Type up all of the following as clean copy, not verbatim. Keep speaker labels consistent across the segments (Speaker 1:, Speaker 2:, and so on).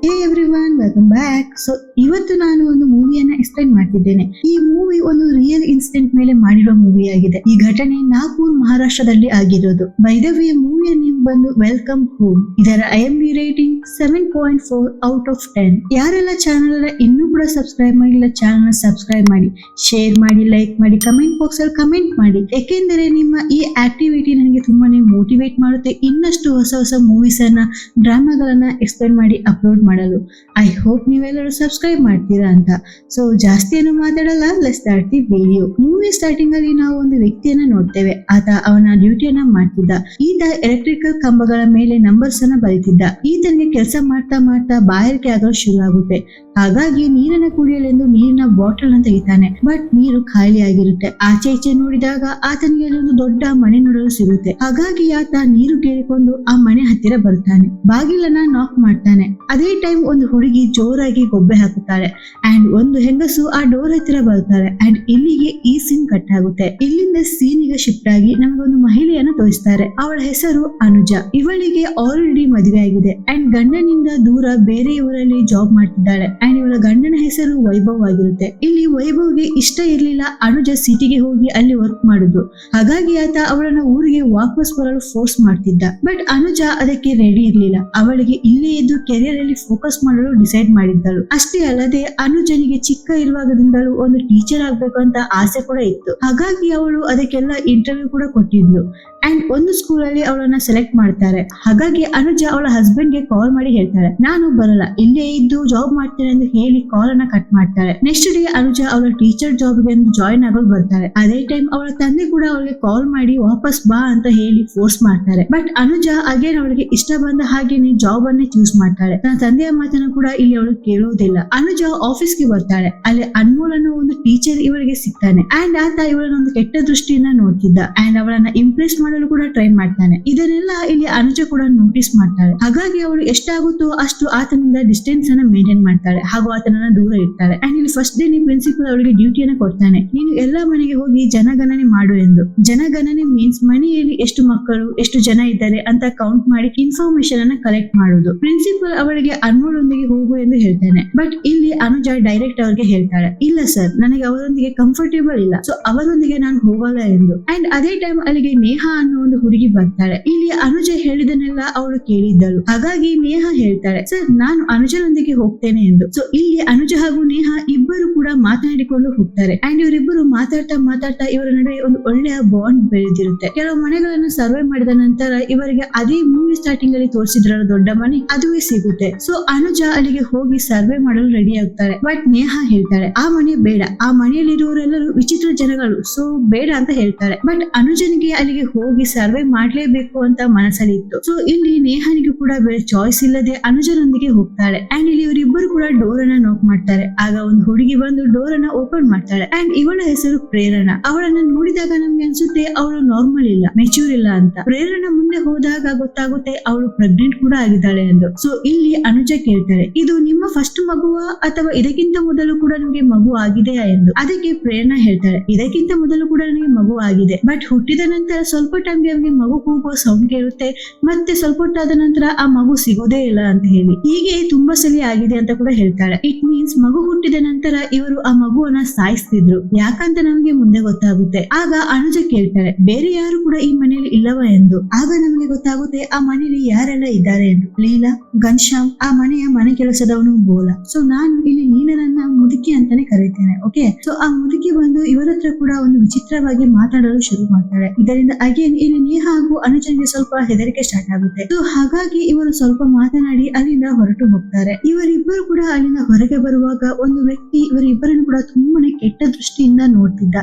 Speaker 1: ಹೇ everyone, welcome back. So ಇವತ್ತು ನಾನು ಒಂದು ಮೂವಿಯನ್ನ ಎಕ್ಸ್ಪ್ಲೈನ್ ಮಾಡ್ತಿದ್ದೇನೆ. ಈ ಮೂವಿ ಒಂದು ರಿಯಲ್ ಇನ್ಸಿಡೆಂಟ್ ಮೇಲೆ ಮಾಡಿರೋ ಮೂವಿ ಆಗಿದೆ. ಈ ಘಟನೆ ನಾಗ್ಪುರ್, ಮಹಾರಾಷ್ಟ್ರದಲ್ಲಿ ಆಗಿರೋದು. ಬೈ ದ ವೇ, ಮೂವಿಯ ನೇಮ್ ಬಂದು ವೆಲ್ಕಮ್ ಹೋಮ್. ಇದರ IMDb ರೇಟಿಂಗ್ 7.4 ಔಟ್ ಆಫ್ 10. ಯಾರೆಲ್ಲ ಚಾನಲ್ ಇನ್ನೂ ಕೂಡ ಸಬ್ಸ್ಕ್ರೈಬ್ ಮಾಡಿಲ್ಲ, ಚಾನಲ್ ಸಬ್ಸ್ಕ್ರೈಬ್ ಮಾಡಿ, ಶೇರ್ ಮಾಡಿ, ಲೈಕ್ ಮಾಡಿ, ಕಮೆಂಟ್ ಬಾಕ್ಸ್ ಅಲ್ಲಿ ಕಮೆಂಟ್ ಮಾಡಿ. ಯಾಕೆಂದರೆ ನಿಮ್ಮ ಈ ಆಕ್ಟಿವಿಟಿ ನನಗೆ ತುಂಬಾನೇ ಮೋಟಿವೇಟ್ ಮಾಡುತ್ತೆ ಇನ್ನಷ್ಟು ಹೊಸ ಹೊಸ ಮೂವೀಸ್ ಅನ್ನ, ಡ್ರಾಮಾಗಳನ್ನ ಎಕ್ಸ್ಪ್ಲೈನ್ ಮಾಡಿ ಅಪ್ಲೋಡ್ ಮಾಡಲು. ಐ ಹೋಪ್ ನೀವೆಲ್ಲರೂ ಸಬ್ಸ್ಕ್ರೈಬ್ ಮಾಡ್ತೀರಾ ಅಂತ. ಸೊ ಜಾಸ್ತಿ ಏನು ಮಾತಾಡಲ್ಲ, let's start the video. Movie starting ಅಲ್ಲಿ ನಾವು ಒಂದು ವ್ಯಕ್ತಿಯನ್ನ ನೋಡ್ತೇವೆ. ಆತ ಅವನ ಡ್ಯೂಟಿಯನ್ನ ಮಾಡ್ತಿದ್ದ. ಈತ ಎಲೆಕ್ಟ್ರಿಕಲ್ ಕಂಬಗಳ ಮೇಲೆ ನಂಬರ್ಸ್ ಅನ್ನ ಬರೀತಿದ್ದ. ಈತನಿಗೆ ಕೆಲಸ ಮಾಡ್ತಾ ಮಾಡ್ತಾ ಬಾಯಾರಿಕೆ ಆಗಲು ಶುರು ಆಗುತ್ತೆ. ಹಾಗಾಗಿ ನೀರನ್ನ ಕುಡಿಯಲೆಂದು ನೀರಿನ ಬಾಟಲ್ ಅನ್ನು ತೆಗಿತಾನೆ. ಬಟ್ ನೀರು ಖಾಲಿ ಆಗಿರುತ್ತೆ. ಆಚೆ ಈಚೆ ನೋಡಿದಾಗ ಆತನಿಗೆ ಒಂದು ದೊಡ್ಡ ಮನೆ ನೋಡಲು ಸಿಗುತ್ತೆ. ಹಾಗಾಗಿ ಆತ ನೀರು ಕೇಳಿಕೊಂಡು ಆ ಮನೆ ಹತ್ತಿರ ಬರ್ತಾನೆ. ಬಾಗಿಲನ್ನ ನಾಕ್ ಮಾಡ್ತಾನೆ. ಅದೇ ಟೈಮ್ ಒಂದು ಹುಡುಗಿ ಜೋರಾಗಿ ಗೊಬ್ಬೆ ಹಾಕುತ್ತಾಳೆ ಅಂಡ್ ಒಂದು ಹೆಂಗಸು ಆ ಡೋರ್ ಹತ್ತಿರ ಬರ್ತಾರೆ. ಅಂಡ್ ಇಲ್ಲಿಗೆ ಈ ಸೀನ್ ಕಟ್ ಆಗುತ್ತೆ. ಇಲ್ಲಿಂದ ಸೀನ್ ಗೆ ಶಿಫ್ಟ್ ಆಗಿ ನಮಗೊಂದು ಮಹಿಳೆಯನ್ನ ತೋರಿಸ್ತಾರೆ. ಅವಳ ಹೆಸರು ಅನುಜಾ. ಇವಳಿಗೆ ಆಲ್ರೆಡಿ ಮದುವೆ ಆಗಿದೆ ಅಂಡ್ ಗಂಡನಿಂದ ದೂರ ಬೇರೆ ಊರಲ್ಲಿ ಜಾಬ್ ಮಾಡ್ತಿದ್ದಾಳೆ. ಅಂಡ್ ಇವಳ ಗಂಡನ ಹೆಸರು ವೈಭವ್ ಆಗಿರುತ್ತೆ. ಇಲ್ಲಿ ವೈಭವ್ಗೆ ಇಷ್ಟ ಇರ್ಲಿಲ್ಲ ಅನುಜಾ ಸಿಟಿಗೆ ಹೋಗಿ ಅಲ್ಲಿ ವರ್ಕ್ ಮಾಡುದು. ಹಾಗಾಗಿ ಆತ ಅವಳನ್ನ ಊರಿಗೆ ವಾಪಸ್ ಬರಲು ಫೋರ್ಸ್ ಮಾಡ್ತಿದ್ದ. ಬಟ್ ಅನುಜಾ ಅದಕ್ಕೆ ರೆಡಿ ಇರ್ಲಿಲ್ಲ. ಅವಳಿಗೆ ಇಲ್ಲೇ ಇದ್ದು ಕೆರಿಯರ್ ಅಲ್ಲಿ ಫೋಕಸ್ ಮಾಡಲು ಡಿಸೈಡ್ ಮಾಡಿದ್ದಳು. ಅಷ್ಟೇ ಅಲ್ಲದೆ ಅನುಜನಿಗೆ ಚಿಕ್ಕ ಇರುವಾಗದಿಂದಲೂ ಒಂದು ಟೀಚರ್ ಆಗ್ಬೇಕು ಅಂತ ಆಸೆ ಕೂಡ ಇತ್ತು. ಹಾಗಾಗಿ ಅವಳು ಅದಕ್ಕೆಲ್ಲ ಇಂಟರ್ವ್ಯೂ ಕೂಡ ಕೊಟ್ಟಿದ್ಲು. ಅಂಡ್ ಒಂದು ಸ್ಕೂಲ್ ಅಲ್ಲಿ ಅವಳನ್ನ ಸೆಲೆಕ್ಟ್ ಮಾಡ್ತಾರೆ. ಹಾಗಾಗಿ ಅನುಜಾ ಅವಳ ಹಸ್ಬೆಂಡ್ ಗೆ ಕಾಲ್ ಮಾಡಿ ಹೇಳ್ತಾಳೆ, ನಾನು ಬರಲ್ಲ, ಇಲ್ಲೇ ಇದ್ದು ಜಾಬ್ ಮಾಡ್ತೇನೆ ಎಂದು ಹೇಳಿ ಕಾಲ್ ಅನ್ನ ಕಟ್ ಮಾಡ್ತಾಳೆ. ನೆಕ್ಸ್ಟ್ ಡೇ ಅನುಜಾ ಅವಳ ಟೀಚರ್ ಜಾಬ್ ಗೆ ಜಾಯಿನ್ ಆಗೋದು ಬರ್ತಾಳೆ. ಅದೇ ಟೈಮ್ ಅವಳ ತಂದೆ ಕೂಡ ಅವಳಿಗೆ ಕಾಲ್ ಮಾಡಿ ವಾಪಸ್ ಬಾ ಅಂತ ಹೇಳಿ ಫೋರ್ಸ್ ಮಾಡ್ತಾರೆ. ಬಟ್ ಅನುಜಾ ಅಗೇನ್ ಅವಳಿಗೆ ಇಷ್ಟ ಬಂದ ಹಾಗೇನೆ ಜಾಬ್ ಅನ್ನೇ ಚೂಸ್ ಮಾಡ್ತಾಳೆ. ತನ್ನ ತಂದೆಯ ಮಾತನ್ನು ಕೂಡ ಇಲ್ಲಿ ಅವಳು ಕೇಳುವುದಿಲ್ಲ. ಅನುಜಾ ಆಫೀಸ್ ಗೆ ಬರ್ತಾಳೆ. ಅಲ್ಲಿ ಅನ್ಮೋಲ್ ಅನ್ನೋ ಒಂದು ಟೀಚರ್ ಇವಳಿಗೆ ಸಿಗ್ತಾನೆ. ಅಂಡ್ ಆತ ಇವಳನ್ನ ಒಂದು ಕೆಟ್ಟ ದೃಷ್ಟಿಯಿಂದ ನೋಡ್ತಿದ್ದ. ಅಂಡ್ ಅವಳನ್ನ ಇಂಪ್ರೆಸ್ ಮಾಡಲು ಕೂಡ ಟ್ರೈ ಮಾಡ್ತಾನೆ. ಇದನ್ನೆಲ್ಲ ಇಲ್ಲಿ ಅನುಜಾ ಕೂಡ ನೋಟಿಸ್ ಮಾಡ್ತಾಳೆ. ಹಾಗಾಗಿ ಅವಳು ಎಷ್ಟಾಗುತ್ತೋ ಅಷ್ಟು ಆತನಿಂದ ಡಿಸ್ಟೆನ್ಸ್ ಅನ್ನ ಮೇಂಟೈನ್ ಮಾಡ್ತಾಳೆ ಹಾಗೂ ಆತನನ್ನ ದೂರ ಇಡ್ತಾಳೆ. ಅಂಡ್ ಇಲ್ಲಿ ಫಸ್ಟ್ ಡೇ ಪ್ರಿನ್ಸಿಪಲ್ ಅವಳಿಗೆ ಡ್ಯೂಟಿಯನ್ನ ಕೊಡ್ತಾನೆ. ನೀನು ಎಲ್ಲಾ ಮನೆಗೆ ಹೋಗಿ ಜನಗಣನೆ ಮಾಡು ಎಂದು. ಜನಗಣನೆ ಮೀನ್ಸ್ ಮನೆಯಲ್ಲಿ ಎಷ್ಟು ಮಕ್ಕಳು, ಎಷ್ಟು ಜನ ಇದ್ದಾರೆ ಅಂತ ಕೌಂಟ್ ಮಾಡಿ ಇನ್ಫಾರ್ಮೇಶನ್ ಅನ್ನ ಕಲೆಕ್ಟ್ ಮಾಡುವುದು. ಪ್ರಿನ್ಸಿಪಲ್ ಅವಳಿಗೆ ಅನ್ಮೋಲ್ ಒಂದಿಗೆ ಹೋಗು ಎಂದು ಹೇಳ್ತಾನೆ. ಬಟ್ ಇಲ್ಲಿ ಅನುಜಾ ಡೈರೆಕ್ಟ್ ಅವ್ರಿಗೆ ಹೇಳ್ತಾಳೆ, ಇಲ್ಲ ಸರ್, ನನಗೆ ಅವರೊಂದಿಗೆ ಕಂಫರ್ಟೇಬಲ್ ಇಲ್ಲ, ಸೊ ಅವರೊಂದಿಗೆ ನಾನು ಹೋಗಲ್ಲ ಎಂದು. ಅಂಡ್ ಅದೇ ಟೈಮ್ ಅಲ್ಲಿಗೆ ನೇಹಾ ಅನ್ನೋ ಒಂದು ಹುಡುಗಿ ಬರ್ತಾಳೆ. ಇಲ್ಲಿ ಅನುಜಾ ಹೇಳಿದನ್ನೆಲ್ಲ ಅವಳು ಕೇಳಿದ್ದಳು. ಹಾಗಾಗಿ ನೇಹಾ ಹೇಳ್ತಾಳೆ, ಸರ್ ನಾನು ಅನುಜನೊಂದಿಗೆ ಹೋಗ್ತೇನೆ ಎಂದು. ಸೊ ಇಲ್ಲಿ ಅನುಜಾ ಹಾಗೂ ನೇಹಾ ಇಬ್ಬರು ಕೂಡ ಮಾತನಾಡಿಕೊಂಡು ಹೋಗ್ತಾರೆ. ಅಂಡ್ ಇವರಿಬ್ಬರು ಮಾತಾಡ್ತಾ ಮಾತಾಡ್ತಾ ಇವರ ನಡುವೆ ಒಂದು ಒಳ್ಳೆಯ ಬಾಂಡ್ ಬೆಳೆದಿರುತ್ತೆ. ಕೆಲವು ಮನೆಗಳನ್ನು ಸರ್ವೆ ಮಾಡಿದ ನಂತರ ಇವರಿಗೆ ಅದೇ ಮೂವಿ ಸ್ಟಾರ್ಟಿಂಗ್ ಅಲ್ಲಿ ತೋರಿಸಿದ್ರಲ್ಲ ದೊಡ್ಡ ಮನೆ, ಅದುವೇ ಸಿಗುತ್ತೆ. ಸೊ ಅನುಜಾ ಅಲ್ಲಿಗೆ ಹೋಗಿ ಸರ್ವೆ ಮಾಡಲು ರೆಡಿ ಆಗ್ತಾರೆ. ಬಟ್ ನೇಹಾ ಹೇಳ್ತಾಳೆ, ಆ ಮನೆ ಬೇಡ, ಆ ಮನೆಯಲ್ಲಿರುವವರೆಲ್ಲರೂ ವಿಚಿತ್ರ ಜನಗಳು, ಸೊ ಬೇಡ ಅಂತ ಹೇಳ್ತಾಳೆ. ಬಟ್ ಅನುಜನಿಗೆ ಅಲ್ಲಿಗೆ ಹೋಗಿ ಸರ್ವೆ ಮಾಡ್ಲೇಬೇಕು ಅಂತ ಮನಸ್ಸಲ್ಲಿ ಇತ್ತು. ಸೊ ಇಲ್ಲಿ ನೇಹಾನಿಗೂ ಕೂಡ ಬೇರೆ ಚಾಯ್ಸ್ ಇಲ್ಲದೆ ಅನುಜನೊಂದಿಗೆ ಹೋಗ್ತಾಳೆ. ಅಂಡ್ ಇಲ್ಲಿ ಇವರಿಬ್ಬರು ಕೂಡ ಡೋರ್ ಅನ್ನ ನಾಕ್ ಮಾಡ್ತಾರೆ. ಆಗ ಒಂದು ಹುಡುಗಿ ಬಂದು ಡೋರ್ ಅನ್ನ ಓಪನ್ ಮಾಡ್ತಾಳೆ. ಅಂಡ್ ಇವಳ ಹೆಸರು ಪ್ರೇರಣಾ. ಅವಳನ್ನ ನೋಡಿದಾಗ ನಮ್ಗೆ ಅನ್ಸುತ್ತೆ ಅವಳು ನಾರ್ಮಲ್ ಇಲ್ಲ, ಮೆಚೂರ್ ಇಲ್ಲ ಅಂತ. ಪ್ರೇರಣಾ ಮುಂದೆ ಹೋದಾಗ ಗೊತ್ತಾಗುತ್ತೆ ಅವಳು ಪ್ರೆಗ್ನೆಂಟ್ ಕೂಡ ಆಗಿದ್ದಾಳೆ ಎಂದು. ಸೊ ಇಲ್ಲಿ ಅನುಜಾ ಕೇಳ್ತಾಳೆ, ಇದು ನಿಮ್ಮ ಫಸ್ಟ್ ಮಗುವಾ ಅಥವಾ ಇದಕ್ಕಿಂತ ಮೊದಲು ಕೂಡ ನಿಮಗೆ ಮಗು ಆಗಿದೆಯಾ ಎಂದು. ಅದಕ್ಕೆ ಪ್ರೇರಣಾ ಹೇಳ್ತಾಳೆ, ಇದಕ್ಕಿಂತ ಮೊದಲು ಕೂಡ ನನಗೆ ಮಗು ಆಗಿದೆ. ಬಟ್ ಹುಟ್ಟಿದ ನಂತರ ಸ್ವಲ್ಪ ಟೈಮ್ಗೆ ಅವನಿಗೆ ಮಗು ಕೂಗುವ ಸೌಂಡ್ ಕೇಳುತ್ತೆ, ಮತ್ತೆ ಸ್ವಲ್ಪ ಹೊತ್ತಾದ ನಂತರ ಆ ಮಗು ಸಿಗೋದೇ ಇಲ್ಲ ಅಂತ ಹೇಳಿ. ಹೀಗೆ ತುಂಬಾ ಸಲ ಆಗಿದೆ ಅಂತ ಕೂಡ ಹೇಳ್ತಾಳೆ. ಇಟ್ ಮೀನ್ಸ್ ಮಗು ಹುಟ್ಟಿದ ನಂತರ ಇವರು ಆ ಮಗುವನ್ನ ಸಾಯಿಸ್ತಿದ್ರು, ಯಾಕಂತ ನಮ್ಗೆ ಮುಂದೆ ಗೊತ್ತಾಗುತ್ತೆ. ಆಗ ಅನುಜಾ ಕೇಳ್ತಾಳೆ, ಬೇರೆ ಯಾರು ಕೂಡ ಈ ಮನೆಯಲ್ಲಿ ಇಲ್ಲವಾ ಎಂದು. ಆಗ ನಮ್ಗೆ ಗೊತ್ತಾಗುತ್ತೆ ಆ ಮನೆಯಲ್ಲಿ ಯಾರೆಲ್ಲ ಇದ್ದಾರೆ ಎಂದು. ಲೀಲಾ, ಘನ್ಶ್ಯಾಮ್, ಆ ಮನೆ ಕೆಲಸದವನು ಬೋಲಾ. ಸೊ ನಾನು ಇಲ್ಲಿ ಲೀಲನನ್ನ ಮುದುಕಿ ಅಂತಾನೆ ಕರೀತೇನೆ. ಓಕೆ, ಸೊ ಆ ಮುದುಕಿ ಬಂದು ಇವರ ಹತ್ರ ಕೂಡ ಒಂದು ವಿಚಿತ್ರವಾಗಿ ಮಾತಾಡಲು ಶುರು ಮಾಡ್ತಾಳೆ. ಇದರಿಂದ ಅಗೇನ್ ಇಲ್ಲಿ ನೇಹಾ ಹಾಗೂ ಅನುಜನಿಗೆ ಸ್ವಲ್ಪ ಹೆದರಿಕೆ ಸ್ಟಾರ್ಟ್ ಆಗುತ್ತೆ. ಸೊ ಹಾಗಾಗಿ ಇವರು ಸ್ವಲ್ಪ ಮಾತನಾಡಿ ಅಲ್ಲಿಂದ ಹೊರಟು ಹೋಗ್ತಾರೆ. ಇವರಿಬ್ಬರು ಕೂಡ ಅಲ್ಲಿಂದ ಹೊರಗೆ ಬರುವಾಗ ಒಂದು ವ್ಯಕ್ತಿ ಇವರಿಬ್ಬರನ್ನು ಕೂಡ ತುಂಬಾನೇ ಕೆಟ್ಟ ದೃಷ್ಟಿಯಿಂದ ನೋಡ್ತಿದ್ದ.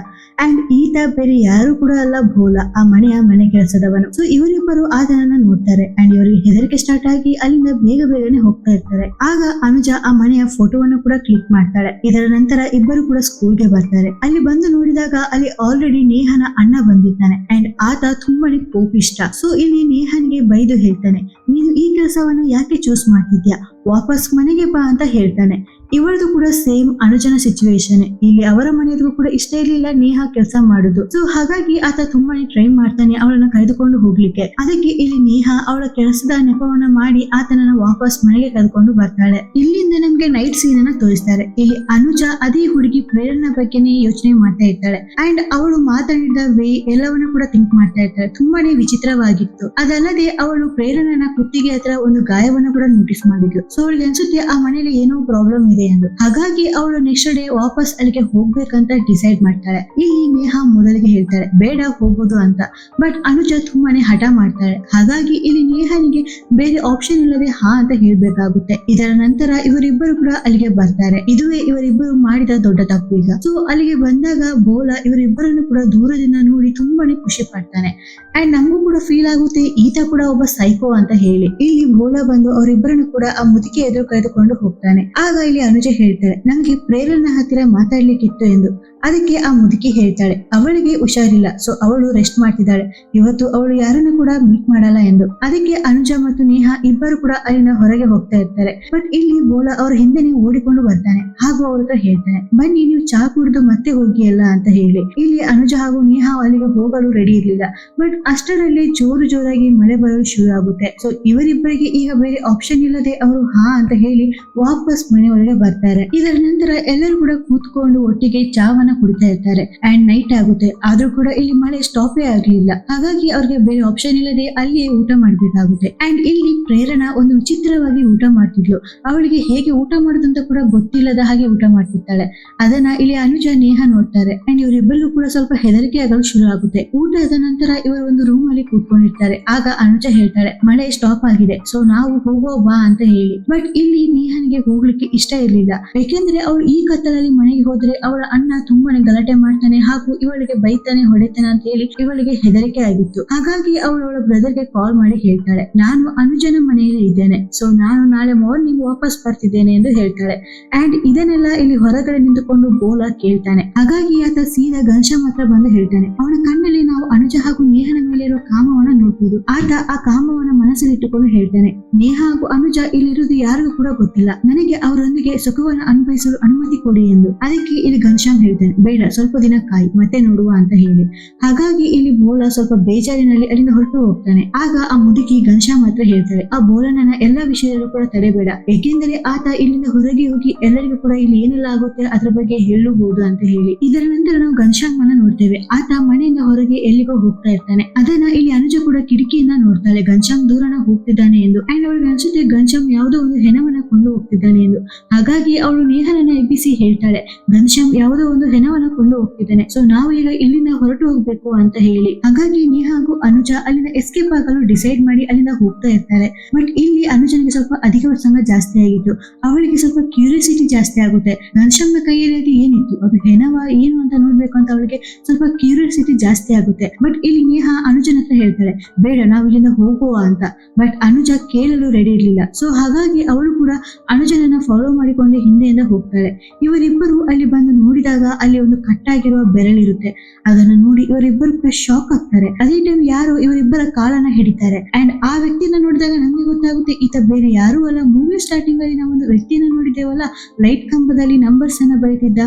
Speaker 1: ಅಂಡ್ ಈತ ಬೇರೆ ಯಾರು ಕೂಡ ಅಲ್ಲ, ಬೋಲಾ, ಆ ಮನೆ ಕೆಲಸದವನು. ಸೊ ಇವರಿಬ್ಬರು ಆತನನ್ನ ನೋಡ್ತಾರೆ. ಅಂಡ್ ಇವರಿಗೆ ಹೆದರಿಕೆ ಸ್ಟಾರ್ಟ್ ಆಗಿ ಅಲ್ಲಿಂದ ಬೇಗನೆ ಹೋಗ್ತಾ ಇರ್ತಾರೆ. ಆಗ ಅನುಜಾ ಆ ಮನೆಯ ಫೋಟೋವನ್ನು ಕೂಡ ಕ್ಲಿಕ್ ಮಾಡ್ತಾಳೆ. ಇದರ ನಂತರ ಇಬ್ಬರು ಕೂಡ ಸ್ಕೂಲ್ಗೆ ಬರ್ತಾರೆ. ಅಲ್ಲಿ ಬಂದು ನೋಡಿದಾಗ ಅಲ್ಲಿ ಆಲ್ರೆಡಿ ನೇಹನ ಅಣ್ಣ ಬಂದಿದ್ದಾನೆ. ಅಂಡ್ ಆತ ತುಂಬಾನೇ ಕೋಪಿಷ್ಟ. ಸೊ ಇಲ್ಲಿ ನೇಹನ್ಗೆ ಬೈದು ಹೇಳ್ತಾನೆ, ನೀನು ಈ ಕೆಲಸವನ್ನ ಯಾಕೆ ಚೂಸ್ ಮಾಡ್ತಿದ್ಯಾ, ವಾಪಸ್ ಮನೆಗೆ ಬಾ ಅಂತ ಹೇಳ್ತಾನೆ. ಇವಳದು ಕೂಡ ಸೇಮ್ ಅನುಜನ ಸಿಚುವೇಶನ್. ಇಲ್ಲಿ ಅವರ ಮನೆಯವ್ರಿಗೂ ಕೂಡ ಇಷ್ಟ ಇರ್ಲಿಲ್ಲ ನೇಹಾ ಕೆಲಸ ಮಾಡುದು. ಸೊ ಹಾಗಾಗಿ ಆತ ತುಂಬಾನೇ ಟ್ರೈ ಮಾಡ್ತಾನೆ ಅವಳನ್ನ ಕರೆದುಕೊಂಡು ಹೋಗ್ಲಿಕ್ಕೆ. ಅದಕ್ಕೆ ಇಲ್ಲಿ ನೇಹಾ ಅವಳ ಕೆಲಸದ ನೆಪವನ್ನ ಮಾಡಿ ಆತನನ್ನ ವಾಪಸ್ ಮನೆಗೆ ಕರೆದುಕೊಂಡು ಬರ್ತಾಳೆ. ಹೋಗ್ತಾಳೆ. ಇಲ್ಲಿಂದ ನಮ್ಗೆ ನೈಟ್ ಸೀನ್ ಅನ್ನ ತೋರಿಸ್ತಾರೆ. ಇಲ್ಲಿ ಅನುಜ ಅದೇ ಹುಡುಗಿ ಪ್ರೇರಣಾ ಬಗ್ಗೆನೇ ಯೋಚನೆ ಮಾಡ್ತಾ ಇರ್ತಾಳೆ ಅಂಡ್ ಅವಳು ಮಾತಾಡಿದ ವೇ ಎಲ್ಲವನ್ನ ಕೂಡ ಥಿಂಕ್ ಮಾಡ್ತಾ ಇರ್ತಾಳೆ. ತುಂಬಾನೇ ವಿಚಿತ್ರವಾಗಿತ್ತು. ಅದಲ್ಲದೆ ಅವಳು ಪ್ರೇರಣನ ಕುತ್ತಿಗೆ ಹತ್ರ ಒಂದು ಗಾಯವನ್ನು ಕೂಡ ನೋಟಿಸ್ ಮಾಡಿದ್ಲು. ಸೊ ಅವಳಿಗೆ ಅನ್ಸುತ್ತೆ ಆ ಮನೇಲಿ ಏನೋ ಪ್ರಾಬ್ಲಮ್ ಇದೆ ಎಂದು. ಹಾಗಾಗಿ ಅವಳು ನೆಕ್ಸ್ಟ್ ಡೇ ವಾಪಸ್ ಅಲ್ಲಿಗೆ ಹೋಗ್ಬೇಕಂತ ಡಿಸೈಡ್ ಮಾಡ್ತಾಳೆ. ಇಲ್ಲಿ ನೇಹಾ ಮೊದಲಿಗೆ ಹೇಳ್ತಾಳೆ ಬೇಡ ಹೋಗೋದು ಅಂತ. ಬಟ್ ಅನುಜ ತುಂಬಾನೇ ಹಠ ಮಾಡ್ತಾಳೆ. ಹಾಗಾಗಿ ಇಲ್ಲಿ ನೇಹಾನಿಗೆ ಬೇರೆ ಆಪ್ಷನ್ ಇಲ್ಲದೆ ಹಾ ಅಂತ ಹೇಳ್ಬೇಕಾಗುತ್ತೆ. ಇದರ ನಂತರ ಇವರಿಬ್ಬರು ಕೂಡ ಅಲ್ಲಿಗೆ ಬರ್ತಾರೆ. ಇದುವೇ ಇವರಿಬ್ಬರು ಮಾಡಿದ ದೊಡ್ಡ ತಪ್ಪು ಈಗ. ಸೊ ಅಲ್ಲಿಗೆ ಬಂದಾಗ ಬೋಲಾ ಇವರಿಬ್ಬರನ್ನು ಕೂಡ ದೂರದಿಂದ ನೋಡಿ ತುಂಬಾನೇ ಖುಷಿ ಪಡ್ತಾನೆ. ಅಂಡ್ ನಮಗೂ ಕೂಡ ಫೀಲ್ ಆಗುತ್ತೆ ಈತ ಕೂಡ ಒಬ್ಬ ಸೈಕೋ ಅಂತ ಹೇಳಿ. ಇಲ್ಲಿ ಬೋಲಾ ಬಂದು ಅವರಿಬ್ಬರನ್ನು ಕೂಡ ಆ ಮುದುಕಿ ಎದುರು ಕರೆದುಕೊಂಡು ಹೋಗ್ತಾನೆ. ಆಗ ಇಲ್ಲಿ ಅನುಜ ಹೇಳ್ತಾಳೆ ನಮ್ಗೆ ಪ್ರೇರಣಾ ಹತ್ತಿರ ಮಾತಾಡ್ಲಿಕ್ಕಿತ್ತು ಎಂದು. ಅದಕ್ಕೆ ಆ ಮುದುಕಿ ಹೇಳ್ತಾಳೆ ಅವಳಿಗೆ ಹುಷಾರಿಲ್ಲ, ಸೊ ಅವಳು ರೆಸ್ಟ್ ಮಾಡ್ತಿದ್ದಾಳೆ, ಇವತ್ತು ಅವಳು ಯಾರನ್ನು ಕೂಡ ಮೀಟ್ ಮಾಡಲ್ಲ ಎಂದು. ಅದಕ್ಕೆ ಅನುಜ ಮತ್ತು ನೇಹಾ ಇಬ್ಬರು ಕೂಡ ಅಲ್ಲಿನ ಹೊರಗೆ ಹೋಗ್ತಾ ಇರ್ತಾರೆ. ಬಟ್ ಇಲ್ಲಿ ಬೋಲಾ ಅವ್ರ ಹಿಂದೆನೆ ಓಡಿಕೊಂಡು ಬರ್ತಾನೆ ಹಾಗೂ ಅವ್ರ ಹತ್ರ ಹೇಳ್ತಾನೆ ಬನ್ನಿ ನೀವು ಚಾ ಕುಡಿದು ಮತ್ತೆ ಹೋಗಿ ಅಲ್ಲ ಅಂತ ಹೇಳಿ. ಇಲ್ಲಿ ಅನುಜ ಹಾಗೂ ನೇಹಾ ಅಲ್ಲಿಗೆ ಹೋಗಲು ರೆಡಿ ಇರ್ಲಿಲ್ಲ. ಬಟ್ ಅಷ್ಟರಲ್ಲಿ ಜೋರಾಗಿ ಮಳೆ ಬರಲು ಶುರು ಆಗುತ್ತೆ. ಸೊ ಇವರಿಬ್ಬರಿಗೆ ಈಗ ಬೇರೆ ಆಪ್ಷನ್ ಇಲ್ಲದೆ ಅವರು ಹಾ ಅಂತ ಹೇಳಿ ವಾಪಸ್ ಮನೆ ಒಳಗೆ ಬರ್ತಾರೆ. ಇದರ ನಂತರ ಎಲ್ಲರೂ ಕೂಡ ಕೂತ್ಕೊಂಡು ಒಟ್ಟಿಗೆ ಚಾವನ್ನ ಕುಡಿತಾ ಇರ್ತಾರೆ. ಅಂಡ್ ನೈಟ್ ಆಗುತ್ತೆ. ಆದ್ರೂ ಕೂಡ ಇಲ್ಲಿ ಮಳೆ ಸ್ಟಾಪೇ ಆಗ್ಲಿಲ್ಲ. ಹಾಗಾಗಿ ಅವ್ರಿಗೆ ಬೇರೆ ಆಪ್ಷನ್ ಇಲ್ಲದೆ ಅಲ್ಲಿಯೇ ಊಟ ಮಾಡ್ಬೇಕಾಗುತ್ತೆ. ಅಂಡ್ ಇಲ್ಲಿ ಪ್ರೇರಣಾ ಒಂದು ವಿಚಿತ್ರವಾಗಿ ಊಟ ಮಾಡ್ತಿದ್ಲು. ಅವಳಿಗೆ ಹೇಗೆ ಊಟ ಮಾಡೋದಂತ ಕೂಡ ಗೊತ್ತಿಲ್ಲದ ಹಾಗೆ ಊಟ ಮಾಡ್ತಿರ್ತಾಳೆ. ಅದನ್ನ ಇಲ್ಲಿ ಅನುಜ ನೇಹಾ ನೋಡ್ತಾರೆ. ಅಂಡ್ ಇವರಿಬ್ಬರಿಗೂ ಕೂಡ ಸ್ವಲ್ಪ ಹೆದರಿಕೆ ಆಗಲು ಶುರು ಆಗುತ್ತೆ. ಊಟದ ನಂತರ ಇವರು ಒಂದು ರೂಮ್ ಅಲ್ಲಿ ಕೂತ್ಕೊಂಡಿರ್ತಾರೆ. ಆಗ ಅನುಜ ಹೇಳ್ತಾಳೆ ಮಳೆ ಸ್ಟಾಪ್ ಆಗಿದೆ, ಸೊ ನಾವು ಹೋಗೋ ಬಾ ಅಂತ ಹೇಳಿ. ಬಟ್ ಇಲ್ಲಿ ನೇಹಾನಿಗೆ ಹೋಗ್ಲಿಕ್ಕೆ ಇಷ್ಟ ಇರ್ಲಿಲ್ಲ. ಯಾಕೆಂದ್ರೆ ಅವಳು ಈ ಕತ್ತಲಲ್ಲಿ ಮನೆಗೆ ಹೋದ್ರೆ ಅವಳ ಅಣ್ಣ ತುಂಬಾನೇ ಗಲಾಟೆ ಮಾಡ್ತಾನೆ ಹಾಗೂ ಇವಳಿಗೆ ಬೈತಾನೆ ಹೊಡಿತಾನೆ ಅಂತ ಹೇಳಿ ಇವಳಿಗೆ ಹೆದರಿಕೆ ಆಗಿತ್ತು. ಹಾಗಾಗಿ ಅವಳು ಅವಳ ಬ್ರದರ್ಗೆ ಕಾಲ್ ಮಾಡಿ ಹೇಳ್ತಾಳೆ ನಾನು ಅನುಜನ ಮನೆಯಲ್ಲಿ ಇದ್ದೇನೆ, ಸೊ ನಾನು ನಾಳೆ ಮಾರ್ನಿಂಗ್ ವಾಪಸ್ ಬರ್ತಿದ್ದೇನೆ ಎಂದು ಹೇಳ್ತಾಳೆ. ಅಂಡ್ ಇದನ್ನೆಲ್ಲ ಇಲ್ಲಿ ಹೊರಗಡೆ ನಿಂತುಕೊಂಡು ಬೋಲಾ ಕೇಳ್ತಾನೆ. ಹಾಗಾಗಿ ಆತ ಸೀದಾ ಘನಶ್ಯಾಮ್ ಹತ್ರ ಬಂದು ಹೇಳ್ತಾನೆ ಅವನ ಕಣ್ಣಲ್ಲಿ ನಾವು ಅನುಜ ಹಾಗೂ ನೇಹನ ಮೇಲೆ ಇರುವ ಕಾಮವನ್ನ ನೋಡ್ಬೋದು. ಆತ ಆ ಕಾಮವನ್ನ ಮನಸ್ಸಲ್ಲಿ ಇಟ್ಟುಕೊಂಡು ಹೇಳ್ತಾನೆ ನೇಹಾ ಹಾಗೂ ಅನುಜ ಇಲ್ಲಿರುವುದು ಯಾರಿಗೂ ಕೂಡ ಗೊತ್ತಿಲ್ಲ, ನನಗೆ ಅವರೊಂದಿಗೆ ಸುಖವನ್ನು ಅನುಭವಿಸಲು ಅನುಮತಿ ಕೊಡಿ ಎಂದು. ಅದಕ್ಕೆ ಇಲ್ಲಿ ಘನಶ್ಯಾಮ್ ಹೇಳ್ತಾನೆ ಬೇಡ ಸ್ವಲ್ಪ ದಿನ ಕಾಯಿ ಮತ್ತೆ ನೋಡುವ ಅಂತ ಹೇಳಿ. ಹಾಗಾಗಿ ಇಲ್ಲಿ ಬೋಲಾ ಸ್ವಲ್ಪ ಬೇಜಾರಿನಲ್ಲಿ ಅಲ್ಲಿಂದ ಹೊರಟು ಹೋಗ್ತಾನೆ. ಆಗ ಆ ಮುದುಕಿ ಘನಶ್ಯಾಮ್ ಹತ್ರ ಹೇಳ್ತಾಳೆ ಆ ಬೋಲನನ್ನ ಎಲ್ಲಾ ವಿಷಯದಲ್ಲೂ ಕೂಡ ತಡೆಬೇಡ, ಏಕೆಂದರೆ ಆತ ಇಲ್ಲಿಂದ ಹೊರಗೆ ಹೋಗಿ ಎಲ್ಲರಿಗೂ ಕೂಡ ಇಲ್ಲಿ ಏನೆಲ್ಲ ಆಗುತ್ತೆ ಅದ್ರ ಬಗ್ಗೆ ಹೇಳಬಹುದು ಅಂತ ಹೇಳಿ. ಇದರ ನಂತರ ನಾವು ಘನಶ್ಯಾಮ್ ಅನ್ನ ನೋಡ್ತೇವೆ. ಆತ ಮನೆಯಿಂದ ಹೊರಗೆ ಎಲ್ಲಿಗೋ ಹೋಗ್ತಾ ಇರ್ತಾನೆ. ಅದನ್ನ ಇಲ್ಲಿ ಅನುಜ ಕೂಡ ಕಿಟಕಿಯಿಂದ ನೋಡ್ತಾಳೆ ಘನಶ್ಯಾಮ್ ದೂರನ ಹೋಗ್ತಿದ್ದಾನೆ ಎಂದು. ಅಂಡ್ ಅವಳಿಗೆ ಅನ್ಸುತ್ತೆ ಘನಶ್ಯಾಮ್ ಯಾವುದೋ ಒಂದು ಹೆಣವನ್ನ ಕೊಂಡು ಹೋಗ್ತಿದ್ದಾನೆ ಎಂದು. ಹಾಗಾಗಿ ಅವಳು ನೇಹನನ್ನ ಎಬ್ಬಿಸಿ ಹೇಳ್ತಾಳೆ ಘನಶ್ಯಾಮ್ ಯಾವುದೋ ಒಂದು ಹೆಣವನ್ನ ಕೊಂಡು ಹೋಗ್ತಿದ್ದಾನೆ, ಸೊ ನಾವು ಈಗ ಇಲ್ಲಿಂದ ಹೊರಟು ಹೋಗ್ಬೇಕು ಅಂತ ಹೇಳಿ. ಹಾಗಾಗಿ ನೇಹಾ ಹಾಗೂ ಅನುಜ ಅಲ್ಲಿಂದ ಎಸ್ಕೇಪ್ ಆಗಲು ಡಿಸೈಡ್ ಮಾಡಿ ಅಲ್ಲಿಂದ ಹೋಗ್ತಾ ಇರ್ತಾರೆ. ಬಟ್ ಇಲ್ಲಿ ಅನುಜನಿಗೆ ಸ್ವಲ್ಪ ಅಧಿಕ ಉತ್ಸಾಹ ಜಾಸ್ತಿ ಆಗಿತ್ತು. ಅವಳಿಗೆ ಸ್ವಲ್ಪ ಕ್ಯೂರಿಯಾಸಿಟಿ ಜಾಸ್ತಿ ಆಗುತ್ತೆ. ಘನಶ್ಯಾಮ್ನ ಕೈಯಲ್ಲಿ ಅದು ಏನಿತ್ತು, ಅದು ಹೆಣವ ಏನು ಅಂತ ನೋಡ್ಬೇಕು ಅಂತ ಅವಳಿಗೆ ಸ್ವಲ್ಪ ಕ್ಯೂರಿಯಾಸಿಟಿ ಜಾಸ್ತಿ ಆಗುತ್ತೆ. ಬಟ್ ಇಲ್ಲಿ ನೇಹಾ ಅನುಜನ ಹತ್ರ ಹೇಳ್ತಾಳೆ ಬೇಡ ನಾವು ಇಲ್ಲಿಂದ ಹೋಗುವ ಅಂತ. ಬಟ್ ಅನುಜ ಕೇಳಲು ರೆಡಿ ಇರ್ಲಿಲ್ಲ. ಸೊ ಹಾಗಾಗಿ ಅವಳು ಕೂಡ ಅನುಜನನ್ನ ಫಾಲೋ ಮಾಡಿಕೊಂಡು ಹಿಂದೆಯಿಂದ ಹೋಗ್ತಾಳೆ. ಇವರಿಬ್ಬರು ಅಲ್ಲಿ ಬಂದು ನೋಡಿದಾಗ ಅಲ್ಲಿ ಒಂದು ಕಟ್ಟಾಗಿರುವ ಬೆರಳಿರುತ್ತೆ. ಅದನ್ನು ನೋಡಿ ಇವರಿಬ್ಬರು ಕೂಡ ಶಾಕ್ ಆಗ್ತಾರೆ. ಅದೇ ಟೈಮ್ ಯಾರು ಇವರಿಬ್ಬರ ಕಾಲನ್ನ ಹಿಡಿತಾರೆ. ಅಂಡ್ ಆ ವ್ಯಕ್ತಿಯನ್ನ ನೋಡಿದಾಗ ನಮ್ಗೆ ಗೊತ್ತಾಗುತ್ತೆ ಈತ ಬೇರೆ ಯಾರು ಅಲ್ಲ, ಮೂವಿ ಸ್ಟಾರ್ಟಿಂಗ್ ಅಲ್ಲಿ ನಾವು ಒಂದು ವ್ಯಕ್ತಿಯನ್ನ ನೋಡಿದ್ದೇವಲ್ಲ ಲೈಟ್ ಕಂಬದಲ್ಲಿ ನಂಬರ್ಸ್ ಅನ್ನ ಬರೀತಿದ್ದ,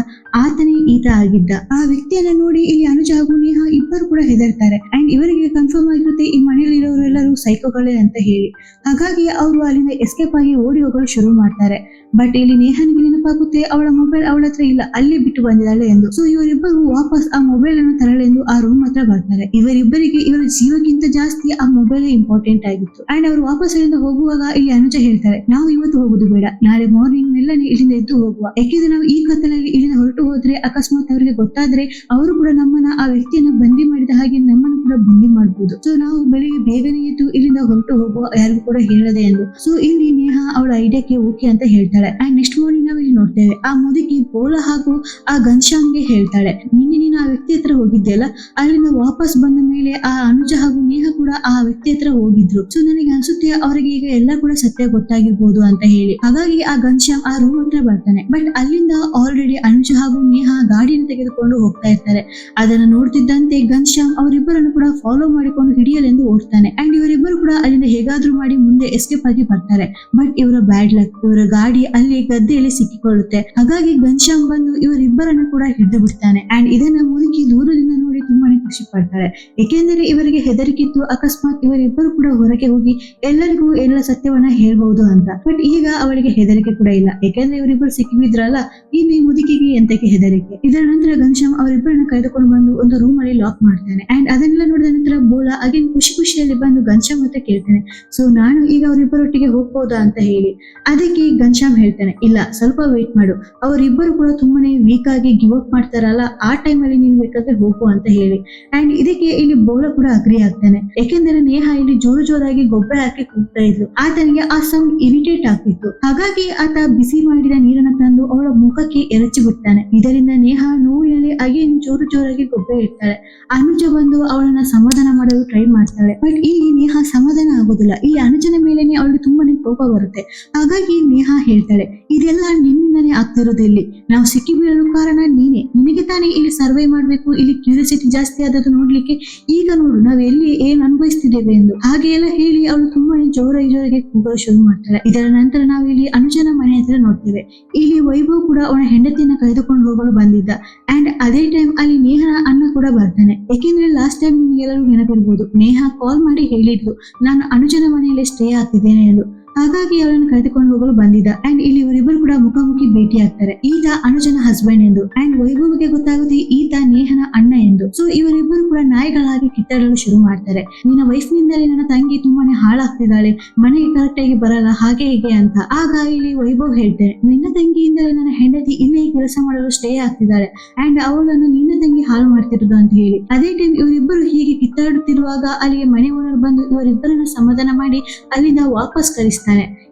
Speaker 1: ಆತನೇ ಈತ ಆಗಿದ್ದ. ಆ ವ್ಯಕ್ತಿಯನ್ನ ನೋಡಿ ಇಲ್ಲಿ ಅನುಜ ಹಾಗೂ ನೇಹಾ ಇಬ್ಬರು ಕೂಡ ಹೆದರ್ತಾರೆ. ಅಂಡ್ ಇವರಿಗೆ ಕನ್ಫರ್ಮ್ ಆಗಿರುತ್ತೆ ಈ ಮನೆಯಲ್ಲಿ ಇರೋರೆಲ್ಲರೂ ಸೈಕೋಗಳೇ ಅಂತ ಹೇಳಿ. ಹಾಗಾಗಿ ಅವರು ಅಲ್ಲಿಂದ ಎಸ್ಕೇಪ್ ಆಗಿ ಓಡಿ ಹೋಗಲು ಶುರು ಮಾಡ್ತಾರೆ. ಬಟ್ ಇಲ್ಲಿ ನೇಹಾನಿಗೆ ನೆನಪಾಗುತ್ತೆ ಅವಳ ಮೊಬೈಲ್ ಅವಳ ಹತ್ರ ಇಲ್ಲ, ಅಲ್ಲೇ ಬಿಟ್ಟು ಬಂದಿದ್ದಾಳೆ ಎಂದು. ಸೊ ಇವರಿಬ್ಬರು ವಾಪಸ್ ಆ ಮೊಬೈಲ್ ಅನ್ನು ತರಲೆಂದು ಆ ರೂಮ್ ಹತ್ರ ಬರ್ತಾರೆ. ಇವರಿಬ್ಬರಿಗೆ ಇವರ ಜೀವಕ್ಕಿಂತ ಜಾಸ್ತಿ ಆ ಮೊಬೈಲ್ ಇಂಪಾರ್ಟೆಂಟ್ ಆಗಿತ್ತು. ಅಂಡ್ ಅವರು ವಾಪಸ್ ಇಲ್ಲಿಂದ ಹೋಗುವಾಗ ಇಲ್ಲಿ ಅನುಜ ಹೇಳ್ತಾರೆ ನಾವು ಇವತ್ತು ಹೋಗುದು ಬೇಡ, ನಾಳೆ ಮಾರ್ನಿಂಗ್ ಮೆಲ್ಲನೆ ಇಲ್ಲಿಂದ ಎದ್ದು ಹೋಗುವ, ಯಾಕೆಂದ್ರೆ ನಾವು ಈ ಕತ್ತಲಲ್ಲಿ ಇಲ್ಲಿಂದ ಹೊರಟು ಹೋದ್ರೆ ಅಕಸ್ಮಾತ್ ಅವರಿಗೆ ಗೊತ್ತಾದ್ರೆ ಅವರು ಕೂಡ ನಮ್ಮನ್ನ ಆ ವ್ಯಕ್ತಿಯನ್ನ ಬಂದಿ ಮಾಡಿದ ಹಾಗೆ ನಮ್ಮನ್ನು ಕೂಡ ಬಂದಿ ಮಾಡಬಹುದು. ಸೊ ನಾವು ಬೆಳಿಗ್ಗೆ ಬೇಗನೆ ಎದ್ದು ಇಲ್ಲಿಂದ ಹೊರಟು ಹೋಗುವ, ಯಾರಿಗೂ ಕೂಡ ಹೇಳದೆ ಎಂದು. ಸೊ ಇಲ್ಲಿ ನೇಹಾ ಅವಳ ಐಡಿಯಾಕ್ಕೆ ಓಕೆ ಅಂತ ಹೇಳ್ತಾಳೆ. ಅಂಡ್ ನೆಕ್ಸ್ಟ್ ಮಾರ್ನಿಂಗ್ ನಾವು ಇಲ್ಲಿ ನೋಡ್ತೇವೆ ಆ ಮುದುಕಿ ಬೋಲಾ ಹಾಗೂ ಆ ಘನಶ್ಯಾಮ್ಗೆ ಹೇಳ್ತಾಳೆ ನಿನ್ನೆ ನೀನು ಆ ವ್ಯಕ್ತಿ ಹತ್ರ ಹೋಗಿದ್ದೆಲ್ಲ, ಅಲ್ಲಿಂದ ವಾಪಸ್ ಬಂದ ಮೇಲೆ ಆ ಅನುಜ ಹಾಗೂ ನೇಹಾ ಕೂಡ ಆ ವ್ಯಕ್ತಿ ಹತ್ರ ಹೋಗಿದ್ರು. ಸೊ ನನಗೆ ಅನ್ಸುತ್ತೆ ಅವರಿಗೆ ಈಗ ಎಲ್ಲ ಕೂಡ ಸತ್ಯ ಗೊತ್ತಾಗಿರ್ಬೋದು ಅಂತ ಹೇಳಿ. ಹಾಗಾಗಿ ಆ ಘನಶ್ಯಾಮ್ ಆ ರೂಮ್ ಹತ್ರ ಬರ್ತಾನೆ. ಬಟ್ ಅಲ್ಲಿಂದ ಆಲ್ರೆಡಿ ಅನುಜ ಹಾಗೂ ನೇಹಾ ಗಾಡಿಯನ್ನು ತೆಗೆದುಕೊಂಡು ಹೋಗ್ತಾ ಇರ್ತಾರೆ. ಅದನ್ನ ನೋಡ್ತಿದ್ದಂತೆ ಘನಶ್ಯಾಮ್ ಅವರಿಬ್ಬರನ್ನು ಕೂಡ ಫಾಲೋ ಮಾಡಿಕೊಂಡು ಹಿಡಿಯಲೆಂದು ಓಡ್ತಾನೆ. ಅಂಡ್ ಇವರಿಬ್ಬರು ಕೂಡ ಅಲ್ಲಿಂದ ಹೇಗಾದ್ರೂ ಮಾಡಿ ಮುಂದೆ ಎಸ್ಕೇಪ್ ಆಗಿ ಬರ್ತಾರೆ. ಬಟ್ ಇವರ ಬ್ಯಾಡ್ ಲಕ್, ಇವರ ಗಾಡಿ ಅಲ್ಲಿ ಗದ್ದೆಯಲ್ಲಿ ಸಿಕ್ಕಿಕೊಳ್ಳುತ್ತೆ. ಹಾಗಾಗಿ ಘನಶ್ಯಾಮ್ ಬಂದು ಇವರಿಬ್ಬರನ್ನು ಕೂಡ ಹಿಡಿದು ಬಿಡ್ತಾನೆ. ಅಂಡ್ ಇದನ್ನ ಮುದುಕಿ ದೂರದಿಂದ ನೋಡಿ ತುಂಬಾನೇ ಖುಷಿ ಪಡ್ತಾಳೆ. ಏಕೆಂದರೆ ಇವರಿಗೆ ಹೆದರಿಕಿತ್ತು ಅಕಸ್ಮಾತ್ ಇವರಿಬ್ಬರು ಕೂಡ ಹೊರಗೆ ಹೋಗಿ ಎಲ್ಲರಿಗೂ ಎಲ್ಲ ಸತ್ಯವನ್ನ ಹೇಳ್ಬಹುದು ಅಂತ. ಬಟ್ ಈಗ ಅವಳಿಗೆ ಹೆದರಿಕೆ ಕೂಡ ಇಲ್ಲ, ಯಾಕೆಂದ್ರೆ ಇವರಿಬ್ಬರು ಸಿಕ್ಕಿಬಿದ್ರಲ್ಲ, ಇನ್ನು ಈ ಮುದುಕಿಗೆ ಎಂತಕ್ಕೆ ಹೆದರಿಕೆ. ಇದರ ನಂತರ ಘನಶ್ಯಾಮ್ ಅವರಿಬ್ಬರನ್ನ ಕರೆದುಕೊಂಡು ಬಂದು ಒಂದು ರೂಮ್ ಅಲ್ಲಿ ಲಾಕ್ ಮಾಡ್ತಾನೆ. ಅಂಡ್ ಅದನ್ನೆಲ್ಲ ನೋಡಿದ ನಂತರ ಬೋಲಾ ಅಗೇನ್ ಖುಷಿಯಲ್ಲಿ ಬಂದು ಘನಶ್ಯಾಮ್ ಹತ್ರ ಕೇಳ್ತಾನೆ, ಸೊ ನಾನು ಈಗ ಅವರಿಬ್ಬರೊಟ್ಟಿಗೆ ಹೋಗ್ಬೋದಾ ಅಂತ ಹೇಳಿ. ಅದಕ್ಕೆ ಘನಶ್ಯಾಮ್ ಹೇಳ್ತಾನೆ, ಇಲ್ಲ ಸ್ವಲ್ಪ ವೇಟ್ ಮಾಡು, ಅವರಿಬ್ಬರು ಕೂಡ ತುಂಬಾನೇ ವೀಕ್ ಆಗಿ ಗಿವ್ ಅಪ್ ಮಾಡ್ತಾರಲ್ಲ, ಆ ಟೈಮ್ ಅಲ್ಲಿ ನೀನು ಬೇಕಾದ್ರೆ ಹೋಗು ಅಂತ ಹೇಳಿ. ಅಂಡ್ ಇದಕ್ಕೆ ಇಲ್ಲಿ ಬೋಲಾ ಕೂಡ ಅಗ್ರಿ ಆಗ್ತಾನೆ, ಯಾಕೆಂದ್ರೆ ನೇಹಾ ಇಲ್ಲಿ ಜೋರಾಗಿ ಗೊಬ್ಬರ ಹಾಕಿ ಕೂಗ್ತಾ ಇದ್ಲು. ಆತನಿಗೆ ಆ ಸೌಂಡ್ ಇರಿಟೇಟ್ ಆಗ್ತಿತ್ತು. ಹಾಗಾಗಿ ಆತ ಬಿಸಿ ಮಾಡಿದ ನೀರನ್ನ ತಂದು ಅವಳ ಮುಖಕ್ಕೆ ಎರಚಿ ಬಿಡ್ತಾನೆ. ಇದರಿಂದ ನೇಹಾ ನೋವಿನಲ್ಲಿ ಅಗೇನ್ ಜೋರಾಗಿ ಗೊಬ್ಬರ ಇಡ್ತಾಳೆ. ಅನುಜ ಬಂದು ಅವಳನ್ನ ಸಮಾಧಾನ ಮಾಡಲು ಟ್ರೈ ಮಾಡ್ತಾಳೆ. ಬಟ್ ಇಲ್ಲಿ ನೇಹಾ ಸಮಾಧಾನ ಆಗೋದಿಲ್ಲ. ಇಲ್ಲಿ ಅನುಜನ ಮೇಲೇನೆ ಅವಳಿಗೆ ತುಂಬಾನೇ ಕೋಪ ಬರುತ್ತೆ. ಹಾಗಾಗಿ ನೇಹಾ ಹೇಳ್ತಾಳೆ, ಇದೆಲ್ಲ ನಿನ್ನಿಂದಾನೇ ಆಗ್ತಿರೋದಿಲ್ಲಿ, ನಾವು ಸಿಕ್ಕಿ ಬೀಳಲು ಕಾರಣ ನೀನೆ, ನಿನಗೆ ತಾನೇ ಇಲ್ಲಿ ಸರ್ವೇ ಮಾಡ್ಬೇಕು, ಇಲ್ಲಿ ಕ್ಯೂರಿಯಾಸಿಟಿ ಜಾಸ್ತಿ ಆದದ್ದು ನೋಡ್ಲಿಕ್ಕೆ, ಈಗ ನೋಡು ನಾವು ಎಲ್ಲಿ ಏನ್ ಅನುಭವಿಸ್ತಿದ್ದೇವೆ ಎಂದು. ಹಾಗೆ ಎಲ್ಲ ಹೇಳಿ ಅವಳು ತುಂಬಾನೇ ಜೋರಾಗಿ ಕೂಗಲು ಶುರು ಮಾಡ್ತಾಳೆ. ಇದರ ನಂತರ ನಾವು ಇಲ್ಲಿ ಅನುಜನ ಮನೆ ಹತ್ರ ನೋಡ್ತೇವೆ. ಇಲ್ಲಿ ವೈಭವ್ ಕೂಡ ಅವನ ಹೆಂಡತಿಯನ್ನ ಕರೆದುಕೊಂಡು ಹೋಗಲು ಬಂದಿದ್ದ. ಅಂಡ್ ಅದೇ ಟೈಮ್ ಅಲ್ಲಿ ನೇಹನ ಅಣ್ಣ ಕೂಡ ಬರ್ತಾನೆ. ಯಾಕೆಂದ್ರೆ ಲಾಸ್ಟ್ ಟೈಮ್ ನಿಮ್ಗೆಲ್ಲರೂ ನೆನಪಿರ್ಬೋದು, ನೇಹಾ ಕಾಲ್ ಮಾಡಿ ಹೇಳಿದ್ಲು ನಾನು ಅನುಜನ ಮನೆಯಲ್ಲಿ ಸ್ಟೇ ಆಗ್ತಿದ್ದೇನೆ ಎಂದು. ಹಾಗಾಗಿ ಅವಳನ್ನು ಕರೆದುಕೊಂಡು ಹೋಗಲು ಬಂದಿದ್ದ. ಅಂಡ್ ಇಲ್ಲಿ ಇವರಿಬ್ಬರು ಕೂಡ ಮುಖಾಮುಖಿ ಭೇಟಿ ಆಗ್ತಾರೆ. ಈತ ಅನುಜನ ಹಸ್ಬೆಂಡ್ ಎಂದು. ಅಂಡ್ ವೈಭವ್ಗೆ ಗೊತ್ತಾಗುತ್ತೆ ಈತ ನೇಹನ ಅಣ್ಣ ಎಂದು. ಸೊ ಇವರಿಬ್ಬರು ಕೂಡ ನಾಯಿಗಳಾಗಿ ಕಿತ್ತಾಡಲು ಶುರು ಮಾಡ್ತಾರೆ. ನಿನ್ನ ವೈಫ್ ನಿಂದಲೇ ನನ್ನ ತಂಗಿ ತುಂಬಾನೇ ಹಾಳಾಗ್ತಿದ್ದಾಳೆ, ಮನೆಗೆ ಕರೆಕ್ಟ್ ಆಗಿ ಬರಲ್ಲ, ಹಾಗೆ ಹೀಗೆ ಅಂತ. ಆಗ ಇಲ್ಲಿ ವೈಭವ್ ಹೇಳ್ತಾರೆ, ನಿನ್ನ ತಂಗಿಯಿಂದಲೇ ನನ್ನ ಹೆಂಡತಿ ಇಲ್ಲೇ ಕೆಲಸ ಮಾಡಲು ಸ್ಟೇ ಆಗ್ತಿದ್ದಾಳೆ ಅಂಡ್ ಅವಳನ್ನು ನಿನ್ನ ತಂಗಿ ಹಾಳು ಮಾಡ್ತಿರೋದು ಅಂತ ಹೇಳಿ. ಅದೇ ಟೈಮ್ ಇವರಿಬ್ಬರು ಹೀಗೆ ಕಿತ್ತಾಡುತ್ತಿರುವಾಗ ಅಲ್ಲಿಗೆ ಮನೆ ಓನರ್ ಬಂದು ಇವರಿಬ್ಬರನ್ನ ಸಮಾಧಾನ ಮಾಡಿ ಅಲ್ಲಿಂದ ವಾಪಸ್ ಕಳಿಸ್ತಾರೆ.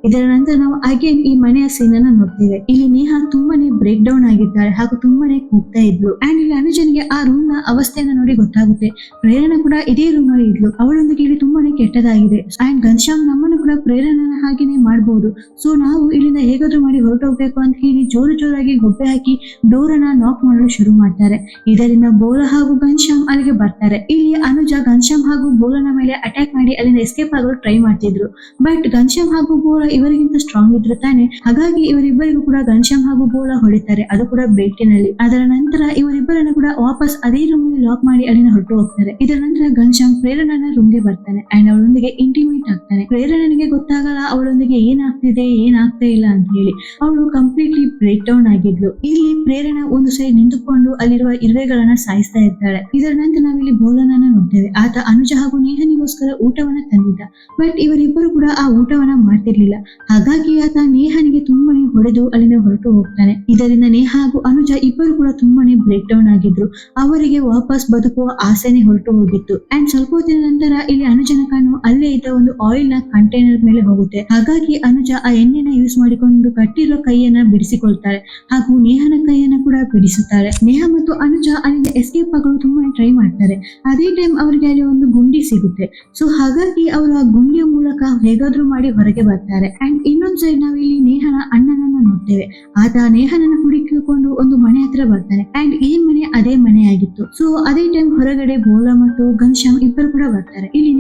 Speaker 1: ಇದರ ನಂತರ ನಾವು ಅಗೇನ್ ಈ ಮನೆಯ ಸೀನ್ ಅನ್ನ ನೋಡ್ತೇವೆ. ಇಲ್ಲಿ ನೇಹಾ ತುಂಬಾನೇ ಬ್ರೇಕ್ ಡೌನ್ ಆಗಿದ್ದಾಳೆ ಹಾಗೂ ತುಂಬಾನೇ ಕೂಗ್ತಾ ಇದ್ಲು. ಅಂಡ್ ಇಲ್ಲಿ ಅನುಜನಿಗೆ ಆ ರೂಮ್ ನ ಅವಸ್ಥೆಯನ್ನ ನೋಡಿ ಗೊತ್ತಾಗುತ್ತೆ. ಪ್ರೇರಣಾ ಕೂಡ ಇದೇ ರೂಮ್ ಅಲ್ಲಿ ಇದ್ಲು, ಅವಳೊಂದಿಗೆ ಇಲ್ಲಿ ತುಂಬಾನೇ ಕೆಟ್ಟದಾಗಿದೆ. ಅಂಡ್ ಘನಶ್ಯಾಮ್ ನಮ್ಮನ್ನು ಕೂಡ ಪ್ರೇರಣನ ಹಾಗೇನೆ ಮಾಡಬಹುದು, ಸೊ ನಾವು ಇಲ್ಲಿಂದ ಹೇಗಾದ್ರೂ ಮಾಡಿ ಹೊರಟೋಗ್ಬೇಕು ಅಂತ ಹೇಳಿ ಜೋರಾಗಿ ಗೊಬ್ಬೆ ಹಾಕಿ ಡೋರ್ ಅನ್ನ ನಾಕ್ ಮಾಡಲು ಶುರು ಮಾಡ್ತಾರೆ. ಇದರಿಂದ ಬೋಲಾ ಹಾಗೂ ಘನಶ್ಯಾಮ್ ಅಲ್ಲಿಗೆ ಬರ್ತಾರೆ. ಇಲ್ಲಿ ಅನುಜ ಘನಶ್ಯಾಮ್ ಹಾಗೂ ಬೋಲನ ಮೇಲೆ ಅಟ್ಯಾಕ್ ಮಾಡಿ ಅಲ್ಲಿಂದ ಎಸ್ಕೇಪ್ ಆಗಲು ಟ್ರೈ ಮಾಡ್ತಿದ್ರು. ಬಟ್ ಘನಶ್ಯಾಮ್ ಹಾಗೂ ಬೋಲಾ ಇವರಿಗಿಂತ ಸ್ಟ್ರಾಂಗ್ ಇದ್ರು ತಾನೆ, ಹಾಗಾಗಿ ಇವರಿಬ್ಬರಿಗೂ ಕೂಡ ಘನಶ್ಯಾಮ್ ಹಾಗೂ ಬೋಲಾ ಹೊಡಿತಾರೆ, ಅದು ಕೂಡ ಬೆಟ್ಟಿನಲ್ಲಿ. ಅದರ ನಂತರ ಇವರಿಬ್ಬರನ್ನ ಕೂಡ ವಾಪಸ್ ಅದೇ ರೂಮ್ ಲಾಕ್ ಮಾಡಿ ಅಲ್ಲಿಂದ ಹೊರಟು ಹೋಗ್ತಾರೆ. ಇದರ ನಂತರ ಘನಶ್ಯಾಮ್ ಪ್ರೇರಣನ ರೂಮ್ಗೆ ಬರ್ತಾನೆ ಅಂಡ್ ಅವಳೊಂದಿಗೆ ಇಂಟಿಮೇಟ್ ಆಗ್ತಾನೆ. ಪ್ರೇರಣನಿಗೆ ಗೊತ್ತಾಗಲ್ಲ ಅವಳೊಂದಿಗೆ ಏನಾಗ್ತಿದೆ ಏನಾಗ್ತಾ ಇಲ್ಲ ಅಂತ ಹೇಳಿ. ಅವಳು ಕಂಪ್ಲೀಟ್ಲಿ ಬ್ರೇಕ್ ಡೌನ್ ಆಗಿದ್ಲು. ಇಲ್ಲಿ ಪ್ರೇರಣಾ ಒಂದು ಸೈಡ್ ನಿಂತುಕೊಂಡು ಅಲ್ಲಿರುವ ಇರುವೆಗಳನ್ನ ಸಾಯಿಸ್ತಾ ಇರ್ತಾಳೆ. ಇದರ ನಂತರ ನಾವಿಲ್ಲಿ ಬೋಲನನ್ನ ನೋಡ್ತೇವೆ. ಆತ ಅನುಜ ಹಾಗೂ ನೇಹನಿಗೋಸ್ಕರ ಊಟವನ್ನ ತಂದಿದ್ದ. ಬಟ್ ಇವರಿಬ್ಬರು ಕೂಡ ಆ ಊಟವನ್ನ ಮಾಡ್ತಿರ್ಲಿಲ್ಲ. ಹಾಗಾಗಿ ಆತ ನೇಹನಿಗೆ ತುಂಬಾನೇ ಹೊಡೆದು ಅಲ್ಲಿಂದ ಹೊರಟು ಹೋಗ್ತಾನೆ. ಇದರಿಂದ ನೇಹ ಹಾಗೂ ಅನುಜ ಇಬ್ಬರು ಕೂಡ ತುಂಬಾನೇ ಬ್ರೇಕ್ ಡೌನ್ ಆಗಿದ್ರು. ಅವರಿಗೆ ವಾಪಸ್ ಬದುಕುವ ಆಸೆನೆ ಹೊರಟು ಹೋಗಿತ್ತು. ಅಂಡ್ ಸ್ವಲ್ಪ ಹೊತ್ತಿನ ನಂತರ ಇಲ್ಲಿ ಅನುಜನ ಕಣ್ಣು ಅಲ್ಲೇ ಇದ್ದ ಒಂದು ಆಯಿಲ್ ನ ಕಂಟೈನರ್ ಮೇಲೆ ಹೋಗುತ್ತೆ. ಹಾಗಾಗಿ ಅನುಜ ಆ ಎಣ್ಣೆನ ಯೂಸ್ ಮಾಡಿಕೊಂಡು ಕಟ್ಟಿರೋ ಕೈಯನ್ನ ಬಿಡಿಸಿಕೊಳ್ತಾಳೆ ಹಾಗೂ ನೇಹನ ಕೈಯನ್ನ ಕೂಡ ಬಿಡಿಸುತ್ತಾಳೆ. ನೇಹ ಮತ್ತು ಅನುಜ ಅಲ್ಲಿಂದ ಎಸ್ಕೇಪ್ ಆಗಲು ತುಂಬಾ ಟ್ರೈ ಮಾಡ್ತಾರೆ. ಅದೇ ಟೈಮ್ ಅವರಿಗೆ ಅಲ್ಲಿ ಒಂದು ಗುಂಡಿ ಸಿಗುತ್ತೆ. ಸೊ ಹಾಗಾಗಿ ಅವರು ಆ ಗುಂಡಿಯ ಮೂಲಕ ಹೇಗಾದ್ರೂ ಮಾಡಿ ಹೊರಗೆ ಬರ್ತಾರೆ. ಅಂಡ್ ಇನ್ನೊಂದ್ ಸೈಡ್ ನಾವು ಇಲ್ಲಿ ನೇಹನ ಅಣ್ಣನನ್ನ ನೋಡ್ತೇವೆ. ಆತ ನೇಹನನ್ನ ಹುಡುಕಿಕೊಂಡು ಒಂದು ಮನೆ ಹತ್ರ ಬರ್ತಾನೆ. ಅಂಡ್ ಈ ಮನೆ ಅದೇ ಮನೆ ಆಗಿತ್ತು. ಸೊ ಅದೇ ಟೈಮ್ ಹೊರಗಡೆ ಬೋಲಾ ಮತ್ತು ಘನಶ್ಯಾಮ್ ಇಬ್ಬರು ಕೂಡ ಬರ್ತಾರೆ. ಇಲ್ಲಿ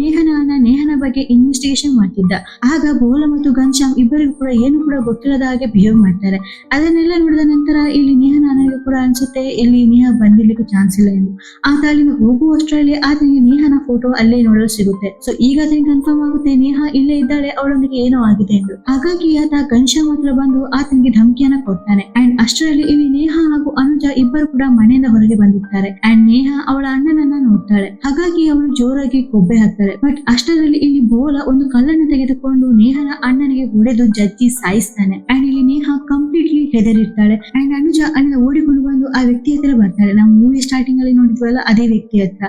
Speaker 1: ನೇಹನ ಬಗ್ಗೆ ಇನ್ವೆಸ್ಟಿಗೇಷನ್ ಮಾಡ್ತಿದ್ದ. ಆಗ ಬೋಲಾ ಮತ್ತು ಘನಶ್ಯಾಮ್ ಇಬ್ಬರಿಗೂ ಕೂಡ ಏನು ಕೂಡ ಗೊತ್ತಿಲ್ಲದ ಹಾಗೆ ಬಿಹೇವ್ ಮಾಡ್ತಾರೆ. ಅದನ್ನೆಲ್ಲ ನೋಡಿದ ನಂತರ ಇಲ್ಲಿ ನೇಹನ ಅಣ್ಣನಿಗೆ ಕೂಡ ಅನ್ಸುತ್ತೆ ಇಲ್ಲಿ ನೇಹ ಬಂದಿರ್ಲಿಕ್ಕೆ ಚಾನ್ಸ್ ಇಲ್ಲ ಎಂದು. ಆತ ಅಲ್ಲಿಂದ ಹೋಗುವಷ್ಟರಲ್ಲಿ ಆತನಿಗೆ ನೇಹನ ಫೋಟೋ ಅಲ್ಲೇ ನೋಡಲು ಸಿಗುತ್ತೆ. ಸೊ ಈಗ ಆತನಿಗೆ ಕನ್ಫರ್ಮ್ ಆಗುತ್ತೆ ನೇಹ ಇಲ್ಲೇ ಇದ್ದಾಳೆ, ಅವಳೊಂದಿಗೆ ಏನೋ ಆಗಿದೆ ಎಂದು. ಹಾಗಾಗಿ ಆತ ಘನಶ್ಯಾಮ್ ಹತ್ರ ಬಂದು ಆತನಿಗೆ ಧಮಕಿಯನ್ನ ಕೊಡ್ತಾನೆ. ಅಂಡ್ ಅಷ್ಟರಲ್ಲಿ ಇಲ್ಲಿ ನೇಹ ಹಾಗೂ ಅನುಜ ಇಬ್ಬರು ಕೂಡ ಮನೆಯಿಂದ ಹೊರಗೆ ಬಂದಿರ್ತಾರೆ. ಅಂಡ್ ನೇಹ ಅವಳ ಅಣ್ಣನನ್ನ ನೋಡ್ತಾಳೆ. ಹಾಗಾಗಿ ಅವಳು ಜೋರಾಗಿ ಕೊಬ್ಬೆ ಹಾಕ್ತಾಳೆ. ಬಟ್ ಅಷ್ಟರಲ್ಲಿ ಇಲ್ಲಿ ಬೋಲಾ ಒಂದು ಕಲ್ಲನ್ನು ತೆಗೆದುಕೊಂಡು ನೇಹನ ಅಣ್ಣನಿಗೆ ಹೊಡೆದು ಜಜ್ಜಿ ಸಾಯಿಸ್ತಾನೆ. ಅಂಡ್ ಇಲ್ಲಿ ನೇಹ ಕಂಪ್ಲೀಟ್ಲಿ ಹೆದರಿರ್ತಾಳೆ. ಅಂಡ್ ಅನುಜ ಅಲ್ಲಿಂದ ಓಡಿಕೊಂಡು ಬಂದು ಆ ವ್ಯಕ್ತಿ ಹತ್ರ ಬರ್ತಾಳೆ. ನಾವು ಮೂವಿ ಸ್ಟಾರ್ಟಿಂಗ್ ಅಲ್ಲಿ ನೋಡಿದ್ವಲ್ಲ ಅದೇ ವ್ಯಕ್ತಿ ಹತ್ರ.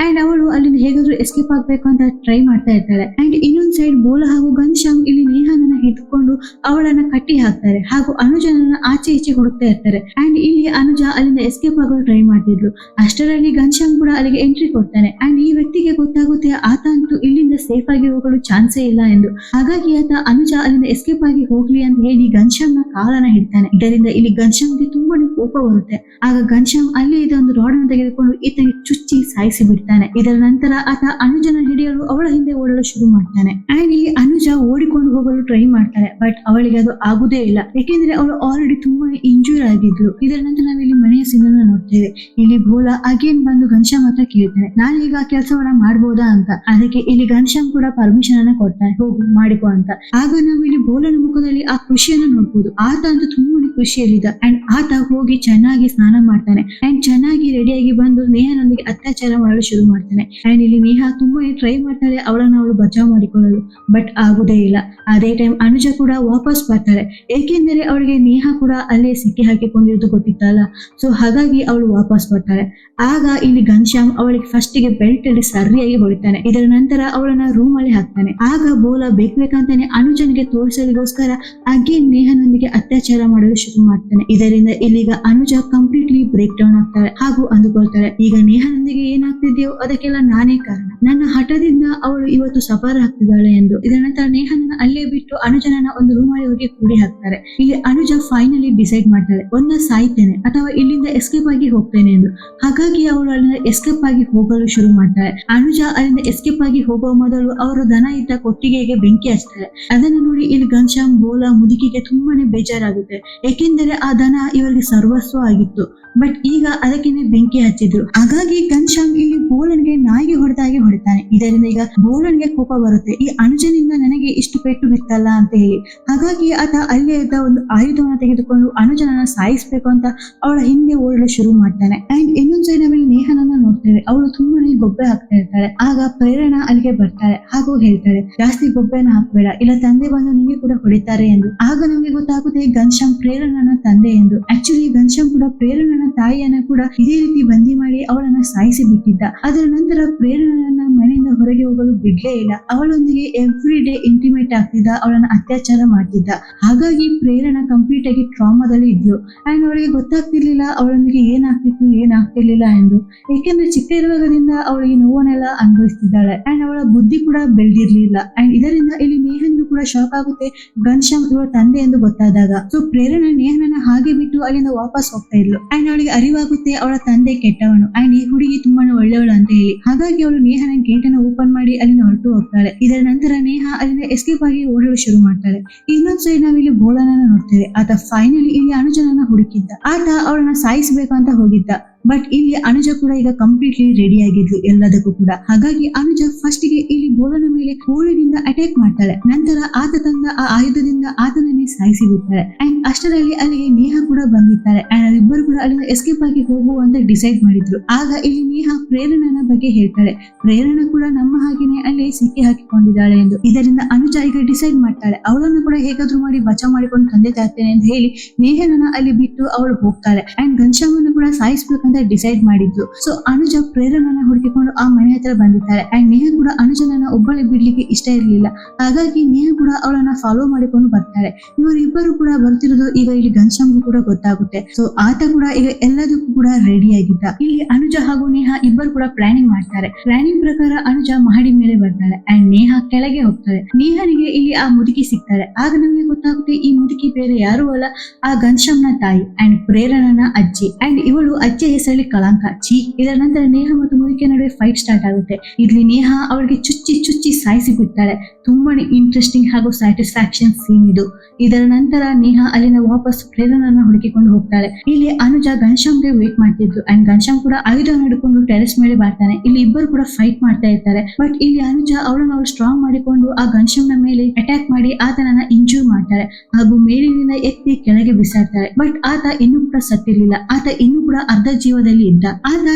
Speaker 1: ಅಂಡ್ ಅವಳು ಅಲ್ಲಿಂದ ಹೇಗಾದ್ರೂ ಎಸ್ಕೇಪ್ ಆಗ್ಬೇಕು ಅಂತ ಟ್ರೈ ಮಾಡ್ತಾ ಇರ್ತಾಳೆ. ಅಂಡ್ ಇನ್ನೊಂದ್ ಸೈಡ್ ಬೋಲಾ ಹಾಗೂ ಘನಶ್ಯಾಮ್ ಇಲ್ಲಿ ನೇಹನನ್ನ ಹಿಡ್ಕೊಂಡು ಅವಳನ್ನ ಕಟ್ಟಿ ಹಾಕ್ತಾರೆ ಹಾಗೂ ಅನುಜನನ್ನ ಆಚೆ ಈಚೆ ಹುಡುಕ್ತಾ ಇರ್ತಾರೆ. ಅಂಡ್ ಇಲ್ಲಿ ಅನುಜ ಅಲ್ಲಿಂದ ಎಸ್ಕೇಪ್ ಆಗಲು ಟ್ರೈ ಮಾಡ್ತಿದ್ಲು. ಅಷ್ಟರಲ್ಲಿ ಘನಶ್ಯಾಮ್ ಕೂಡ ಅಲ್ಲಿಗೆ ಎಂಟ್ರಿ ಕೊಡ್ತಾನೆ. ಅಂಡ್ ಈ ವ್ಯಕ್ತಿಗೆ ಗೊತ್ತಾಗುತ್ತೆ ಆತ ಅಂತೂ ಇಲ್ಲಿಂದ ಸೇಫ್ ಆಗಿ ಹೋಗಲು ಚಾನ್ಸೇ ಇಲ್ಲ ಎಂದು. ಹಾಗಾಗಿ ಆತ ಅನುಜ ಅಲ್ಲಿಂದ ಎಸ್ಕೇಪ್ ಆಗಿ ಹೋಗ್ಲಿ ಅಂತ ಹೇಳಿ ಘನಶ್ಯಾಮ್ ನ ಕಾಲನ್ನ ಹಿಡ್ತಾನೆ. ಇದರಿಂದ ಇಲ್ಲಿ ಘನಶ್ಯಾಮ್ಗೆ ತುಂಬಾನೇ ಕೋಪ ಬರುತ್ತೆ. ಆಗ ಘನಶ್ಯಾಮ್ ಅಲ್ಲಿ ಇದ್ದ ಒಂದು ರಾಡ್ ಅನ್ನು ತೆಗೆದುಕೊಂಡು ಈತನಿಗೆ ಚುಚ್ಚಿ ಸಾಯಿಸಿ ಬಿಡ್ತಾನೆ. ಇದರ ನಂತರ ಆತ ಅನುಜನ ಹಿಡಿಯಲು ಅವಳ ಹಿಂದೆ ಓಡಲು ಶುರು ಮಾಡ್ತಾನೆ. ಅಂಡ್ ಇಲ್ಲಿ ಅನುಜ ಓಡಿಕೊಂಡು ಹೋಗಲು ಟ್ರೈ ಮಾಡ್ತಾಳೆ. ಬಟ್ ಅವಳಿಗೆ ಅದು ಆಗುದೇ ಇಲ್ಲ, ಯಾಕೆಂದ್ರೆ ಅವಳು ಆಲ್ರೆಡಿ ತುಂಬಾ ಇಂಜೂರ್ ಆಗಿದ್ಲು. ಇದರ ನಂತರ ನಾವಿಲ್ಲಿ ಮನೆಯ ಸೀನ್ ನೋಡ್ತೇವೆ. ಇಲ್ಲಿ ಭೋಲಾ ಅಗೇನ್ ಬಂದು ಘನಶ್ಯಾಮ್ ಹತ್ರ ಕೇಳ್ತಾನೆ, ನಾನೀಗ ಕೆಲಸವನ್ನ ಮಾಡ್ಬೋದಾ ಅಂತ. ಅದಕ್ಕೆ ಇಲ್ಲಿ ಘನಶ್ಯಾಮ್ ಕೂಡ ಪರ್ಮಿಷನ್ ಅನ್ನ ಕೊಡ್ತಾನೆ, ಹೋಗು ಮಾಡಿಕೊ ಅಂತ. ಆಗ ನಾವು ಇಲ್ಲಿ ಭೋಲನ ಮುಖದಲ್ಲಿ ಆ ಖುಷಿಯನ್ನ ನೋಡ್ಬೋದು. ಆತ ಅಂತೂ ತುಂಬಾನೇ ಖುಷಿಯಲ್ಲಿದ್ದ. ಅಂಡ್ ಆತ ಹೋಗಿ ಚೆನ್ನಾಗಿ ಸ್ನಾನ ಮಾಡ್ತಾನೆ ಅಂಡ್ ಚೆನ್ನಾಗಿ ರೆಡಿಯಾಗಿ ಬಂದು ನೇಹನೊಂದಿಗೆ ಅತ್ಯಾಚಾರ ಮಾಡಲು ಶುರು ಮಾಡ್ತಾನೆ. ಅಂಡ್ ಇಲ್ಲಿ ನೇಹ ತುಂಬಾನೇ ಟ್ರೈ ಮಾಡ್ತಾಳೆ ಅವಳನ್ನ ಅವಳು ಬಚಾವ್ ಮಾಡಿಕೊಳ್ಳಲು, ಬಟ್ ಆಗುದೇ ಇಲ್ಲ. ಅದೇ ಟೈಮ್ ಅನುಜ ಕೂಡ ವಾಪಸ್ ಬರ್ತಾಳೆ, ಏಕೆಂದರೆ ಅವಳಿಗೆ ನೇಹ ಕೂಡ ಅಲ್ಲೇ ಸಿಕ್ಕಿ ಹಾಕಿಕೊಂಡಿರೋದು ಗೊತ್ತಿತ್ತಲ್ಲ. ಸೊ ಹಾಗಾಗಿ ಅವಳು ವಾಪಸ್ ಬರ್ತಾಳೆ. ಆಗ ಇಲ್ಲಿ ಘನಶ್ಯಾಮ್ ಅವಳಿಗೆ ಫಸ್ಟ್ ಗೆ ಬೆಲ್ಟ್ ಅಲ್ಲಿ ಸರಿಯಾಗಿ ಹೊಡಿತಾನೆ. ಇದರ ನಂತರ ಅವಳನ್ನ ರೂಮ್ ಅಲ್ಲಿ ಹಾಕ್ತಾನೆ. ಆಗ ಭೋಲಾ ಬೇಕಂತಾನೆ ಅನುಜನಿಗೆ ತೋರಿಸಲಿಗೋಸ್ಕರ ಅಗೇನ್ ನೇಹನೊಂದಿಗೆ ಅತ್ಯಾಚಾರ ಮಾಡಲು ಶುರು ಮಾಡ್ತಾನೆ. ಇದರಿಂದ ಇಲ್ಲಿಗ ಅನುಜ ಕಂಪ್ಲೀಟ್ಲಿ ಬ್ರೇಕ್ ಡೌನ್ ಆಗ್ತಾಳೆ ಹಾಗೂ ಅಂದುಕೊಳ್ತಾಳೆ, ಈಗ ನೇಹನೊಂದಿಗೆ ಏನಾಗ್ತಿದೆಯೋ ಅದಕ್ಕೆಲ್ಲ ನಾನೇ ಕಾರಣ, ನನ್ನ ಹಠದಿಂದ ಅವಳು ಇವತ್ತು ಸಫರ್ ಆಗ್ತಿದ್ದಾಳೆ ಎಂದು. ಇದರ ನಂತರ ನೇಹನ ಅಲ್ಲೇ ಬಿಟ್ಟು ಅನುಜನನ್ನ ಒಂದು ರೂಮ್ ಅಲ್ಲಿ ಹೋಗಿ ಕೂಡಿ ಹಾಕ್ತಾರೆ. ಇಲ್ಲಿ ಅನುಜ ಫೈನಲಿ ಡಿಸೈಡ್ ಮಾಡ್ತಾಳೆ, ಒಂದ ಸಾಯ್ತೇನೆ ಅಥವಾ ಇಲ್ಲಿಂದ ಎಸ್ಕೇಪ್ ಆಗಿ ಹೋಗ್ತೇನೆ ಎಂದು. ಹಾಗಾಗಿ ಅವಳು ಅಲ್ಲಿಂದ ಎಸ್ಕೇಪ್ ಆಗಿ ಹೋಗಲು ಶುರು ಮಾಡ್ತಾಳೆ. ಅನುಜ ಅಲ್ಲಿಂದ ಎಸ್ಕೇಪ್ ಆಗಿ ಹೋಗುವ ಮೊದಲು ಅವರು ದನ ಇದ್ದ ಕೊಟ್ಟಿಗೆಗೆ ಬೆಂಕಿ ಹಚ್ತಾರೆ. ಅದನ್ನು ನೋಡಿ ಇಲ್ಲಿ ಘನಶ್ಯಾಮ್ ಭೋಲಾ ಮುದುಕಿಗೆ ತುಂಬಾನೇ ಬೇಜಾರಾಗುತ್ತೆ, ಏಕೆಂದರೆ ಆ ದನ ಇವರಿಗೆ ಸರ್ವಸ್ವ ಆಗಿತ್ತು. ಬಟ್ ಈಗ ಅದಕ್ಕೆನೆ ಬೆಂಕಿ ಹಚ್ಚಿದ್ರು. ಹಾಗಾಗಿ ಘನಶ್ಯಾಮ್ ಇಲ್ಲಿ ಭೋಲನ್ಗೆ ನಾಯಿಗೆ ಹೊಡೆದಾಗೆ ಹೊಡಿತಾನೆ. ಇದರಿಂದ ಈಗ ಭೋಲನ್ಗೆ ಕೋಪ ಬರುತ್ತೆ, ಈ ಅನುಜನಿಂದ ನನಗೆ ಇಷ್ಟು ಪೆಟ್ಟು ಬಿತ್ತಲ್ಲ ಅಂತ ಹೇಳಿ. ಹಾಗಾಗಿ ಆತ ಅಲ್ಲೇ ಇದ್ದ ಒಂದು ಆಯುಧವನ್ನ ತೆಗೆದುಕೊಂಡು ಅನುಜನನ್ನ ಸಾಯಿಸ್ಬೇಕು ಅಂತ ಅವಳ ಹಿಂದೆ ಓಡಲು ಶುರು ಮಾಡ್ತಾನೆ. ಅಂಡ್ ಇನ್ನೊಂದ್ ಸೈಡ್ ನಾವಿಲ್ಲಿ ನೇಹನನ್ನ ನೋಡ್ತೇವೆ. ಅವಳು ತುಂಬಾನೇ ಗೊಬ್ಬೆ ಹಾಕ್ತಾ ಇರ್ತಾಳೆ. ಆಗ ಪ್ರೇರಣಾ ಅಲ್ಲಿಗೆ ಬರ್ತಾಳೆ ಹಾಗೂ ಹೇಳ್ತಾಳೆ, ಜಾಸ್ತಿ ಗೊಬ್ಬೆನ ಹಾಕ್ಬೇಡ, ಇಲ್ಲ ತಂದೆ ಬಂದು ನಿಮಗೆ ಕೂಡ ಹೊಡಿತಾರೆ ಎಂದು. ಆಗ ನಮಗೆ ಗೊತ್ತಾಗುತ್ತೆ ಘನಶ್ಯಾಮ್ ಪ್ರೇರಣನ ತಂದೆ ಎಂದು. ಆಕ್ಚುಲಿ ಘನಶ್ಯಾಮ್ ಕೂಡ ಪ್ರೇರಣನ ತಾಯಿಯನ್ನ ಕೂಡ ಇದೇ ರೀತಿ ಬಂದಿ ಮಾಡಿ ಅವಳನ್ನ ಸಾಯಿಸಿ ಬಿಟ್ಟಿದ್ದ. ಅದರ ನಂತರ ಪ್ರೇರಣನ ಮನೆಯಿಂದ ಹೊರಗೆ ಹೋಗಲು ಬಿಡ್ಲೇ ಇಲ್ಲ. ಅವಳೊಂದಿಗೆ ಎವ್ರಿ ಡೇ ಇಂಟಿಮೇಟ್ ಆಗ್ತಿದ್ದ, ಅವಳನ್ನ ಅತ್ಯಾಚಾರ ಮಾಡ್ತಿದ್ದ. ಹಾಗಾಗಿ ಪ್ರೇರಣಾ ಕಂಪ್ಲೀಟ್ ಆಗಿ ಟ್ರಾಮಾದಲ್ಲಿ ಇದ್ಲು. ಅಂಡ್ ಅವಳಿಗೆ ಗೊತ್ತಾಗ್ತಿರ್ಲಿಲ್ಲ ಅವಳೊಂದಿಗೆ ಏನಾಗ್ತಿತ್ತು ಏನಾಗ್ತಿರ್ಲಿಲ್ಲ ಎಂದು, ಏಕೆಂದ್ರೆ ಚಿಕ್ಕ ಇರುವಾಗದಿಂದ ಅವಳು ಈ ನೋವನ್ನೆಲ್ಲ ಅನುಭವಿಸ್ತಿದ್ದಾಳೆ. ಅಂಡ್ ಅವಳ ಬುದ್ಧಿ ಕೂಡ ಬೆಳೆದಿರ್ಲಿಲ್ಲ. ಅಂಡ್ ಇದರಿಂದ ಇಲ್ಲಿ ನೇಹನ್ಗೂ ಕೂಡ ಶಾಕ್ ಆಗುತ್ತೆ ಘನಶ್ಯಾಮ್ ಇವಳ ತಂದೆ ಎಂದು ಗೊತ್ತಾದಾಗ. ಸೊ ಪ್ರೇರಣಾ ನೇಹನನ್ನ ಹಾಗೆ ಬಿಟ್ಟು ಅಲ್ಲಿಂದ ವಾಪಸ್ ಹೋಗ್ತಾ ಇದ್ಲು. ಅಂಡ್ ಅವಳಿಗೆ ಅರಿವಾಗುತ್ತೆ ಅವಳ ತಂದೆ ಕೆಟ್ಟವನು ಅಂಡ್ ಈ ಹುಡುಗಿ ತುಂಬಾನೇ ಒಳ್ಳೆಯವಳು ಅಂತ ಹೇಳಿ. ಹಾಗಾಗಿ ಅವಳು ನೇಹನ ಗೇಟ್ ಅನ್ನು ಓಪನ್ ಮಾಡಿ ಅಲ್ಲಿಂದ ಹೊರಟು ಹೋಗ್ತಾಳೆ. ಇದರ ನಂತರ ನೇಹ ಅಲ್ಲಿಂದ ಎಸ್ಕೇಪ್ ಆಗಿ ಓಡಲು ಶುರು ಮಾಡ್ತಾಳೆ. ಇನ್ನೊಂದ್ ಸೈಡ್ ನಾವಿಲ್ಲಿ ಭೋಲಾನನ್ನ ನೋಡ್ತೇವೆ. ಆತ ಫೈನಲಿ ಇಲ್ಲಿ ಅನುಜನನ್ನ ಹುಡುಕಿದ್ದ. ಆತ ಅವಳನ್ನ ಸಾಯಿಸಬೇಕು ಅಂತ ಹೋಗಿದ್ದ. ಬಟ್ ಇಲ್ಲಿ ಅನುಜ ಕೂಡ ಈಗ ಕಂಪ್ಲೀಟ್ಲಿ ರೆಡಿ ಆಗಿದ್ಲು ಎಲ್ಲದಕ್ಕೂ ಕೂಡ. ಹಾಗಾಗಿ ಅನುಜ ಫಸ್ಟ್ ಗೆ ಇಲ್ಲಿ ಭೋಲನ ಮೇಲೆ ಕೋಳಿನಿಂದ ಅಟ್ಯಾಕ್ ಮಾಡ್ತಾಳೆ. ನಂತರ ಆತ ತಂದ ಆ ಆಯುಧದಿಂದ ಆತನನ್ನೇ ಸಾಯಿಸಿ ಬಿಡ್ತಾಳೆ. ಅಂಡ್ ಅಷ್ಟರಲ್ಲಿ ಅಲ್ಲಿಗೆ ನೇಹ ಕೂಡ ಬಂದಿರ್ತಾರೆ. ಅಂಡ್ ಅವರಿಬ್ಬರು ಕೂಡ ಅಲ್ಲಿಂದ ಎಸ್ಕೇಪ್ ಆಗಿ ಹೋಗುವ ಅಂತ ಡಿಸೈಡ್ ಮಾಡಿದ್ರು. ಆಗ ಇಲ್ಲಿ ನೇಹ ಪ್ರೇರಣನ ಬಗ್ಗೆ ಹೇಳ್ತಾಳೆ, ಪ್ರೇರಣಾ ಕೂಡ ನಮ್ಮ ಹಾಗೇನೆ ಅಲ್ಲಿ ಸಿಕ್ಕಿ ಹಾಕಿಕೊಂಡಿದ್ದಾಳೆ ಎಂದು. ಇದರಿಂದ ಅನುಜ ಈಗ ಡಿಸೈಡ್ ಮಾಡ್ತಾಳೆ, ಅವಳನ್ನು ಕೂಡ ಹೇಗಾದ್ರೂ ಮಾಡಿ ಬಚಾವ್ ಮಾಡಿಕೊಂಡು ತಂದೆ ತರ್ತೇನೆ ಅಂತ ಹೇಳಿ ನೇಹನನ್ನ ಅಲ್ಲಿ ಬಿಟ್ಟು ಅವಳು ಹೋಗ್ತಾಳೆ. ಅಂಡ್ ಘನಶ್ಯಾಮನ್ನು ಕೂಡ ಸಾಯಿಸ್ಬೇಕಂತ ಡಿಸೈಡ್ ಮಾಡಿದ್ಲು. ಸೊ ಅನುಜ ಪ್ರೇರಣನ ಹುಡುಕಿಕೊಂಡು ಆ ಮನೆ ಹತ್ರ ಬಂದಿದ್ದಾಳೆ. ಅಂಡ್ ನೇಹ ಕೂಡ ಅನುಜನನ್ನ ಒಬ್ಬಳೆ ಬಿಡ್ಲಿಕ್ಕೆ ಇಷ್ಟ ಇರಲಿಲ್ಲ. ಹಾಗಾಗಿ ನೇಹ ಕೂಡ ಅವಳನ್ನ ಫಾಲೋ ಮಾಡಿಕೊಂಡು ಬರ್ತಾಳೆ. ಇವರಿಬ್ಬರು ಕೂಡ ಬರ್ತಿರೋದು ಈಗ ಇಲ್ಲಿ ಘನಶ್ಯಾಮ್ಗೂ ಕೂಡ ಗೊತ್ತಾಗುತ್ತೆ. ಸೊ ಆತ ಕೂಡ ಈಗ ಎಲ್ಲದಕ್ಕೂ ಕೂಡ ರೆಡಿ ಆಗಿದ್ದ. ಇಲ್ಲಿ ಅನುಜ ಹಾಗೂ ನೇಹ ಇಬ್ಬರು ಕೂಡ ಪ್ಲಾನಿಂಗ್ ಮಾಡ್ತಾರೆ. ಪ್ಲಾನಿಂಗ್ ಪ್ರಕಾರ ಅನುಜ ಮಹಡಿ ಮೇಲೆ ಬರ್ತಾಳೆ ಅಂಡ್ ನೇಹ ಕೆಳಗೆ ಹೋಗ್ತಾಳೆ. ನೇಹನಿಗೆ ಇಲ್ಲಿ ಆ ಮುದುಕಿ ಸಿಗ್ತಾಳೆ. ಆಗ ನಮಗೆ ಗೊತ್ತಾಗುತ್ತೆ ಈ ಮುದುಕಿ ಬೇರೆ ಯಾರು ಅಲ್ಲ, ಆ ಘನಶ್ಯಾಮ್ನ ತಾಯಿ ಅಂಡ್ ಪ್ರೇರಣನ ಅಜ್ಜಿ. ಅಂಡ್ ಇವಳು ಅಜ್ಜಿಯ ಹೆಸರಲ್ಲಿ ಕಳಂಕ ಚಿ. ಇದರ ನಂತರ ನೇಹ ಮತ್ತು ಮುದುಕಿಯ ನಡುವೆ ಫೈಟ್ ಸ್ಟಾರ್ಟ್ ಆಗುತ್ತೆ. ಇಲ್ಲಿ ನೇಹ ಅವಳಿಗೆ ಚುಚ್ಚಿ ಸಾಯಿಸಿ ಬಿಡ್ತಾಳೆ. ತುಂಬಾನೇ ಇಂಟ್ರೆಸ್ಟಿಂಗ್ ಹಾಗೂ ಸ್ಯಾಟಿಸ್ಫ್ಯಾಕ್ಷನ್ ಸೀನ್ ಇದು. ಇದರ ನಂತರ ನೇಹ ಅಲ್ಲಿಂದ ವಾಪಸ್ ಪ್ರೇರಣನ ಹುಡುಕಿಕೊಂಡು ಹೋಗ್ತಾಳೆ. ಇಲ್ಲಿ ಅನುಜ ಘನಶ್ಯಾಮ್ಗೆ ವೇಟ್ ಮಾಡ್ತಿದ್ಲು ಅಂಡ್ ಘನಶ್ಯಾಮ್ ಕೂಡ ಆಯುಧ ಹಿಡ್ಕೊಂಡು ಟೆರೆಸ್ ಮೇಲೆ ಬರ್ತಾನೆ. ಇಲ್ಲಿ ಇಬ್ಬರು ಕೂಡ ಫೈಟ್ ಮಾಡ್ತಾ ಇರ್ತಾರೆ. ಬಟ್ ಇಲ್ಲಿ ಅನುಜ ಅವಳನ್ನು ಅವಳು ಸ್ಟ್ರಾಂಗ್ ಮಾಡಿಕೊಂಡು ಆ ಘನಶ್ಯಾಮ್ನ ಮೇಲೆ ಅಟ್ಯಾಕ್ ಮಾಡಿ ಆತನನ್ನ ಇಂಜೂರ್ ಮಾಡ್ತಾಳೆ ಹಾಗೂ ಮೇಲಿನಿಂದ ಎತ್ತಿ ಕೆಳಗೆ ಬಿಸಾಡ್ತಾಳೆ. ಬಟ್ ಆತ ಇನ್ನೂ ಕೂಡ ಸತ್ತಿರ್ಲಿಲ್ಲ. ಆತ ಇನ್ನೂ ಕೂಡ ಅರ್ಧ ಜೀವದಲ್ಲಿ ಇದ್ದ. ಆತ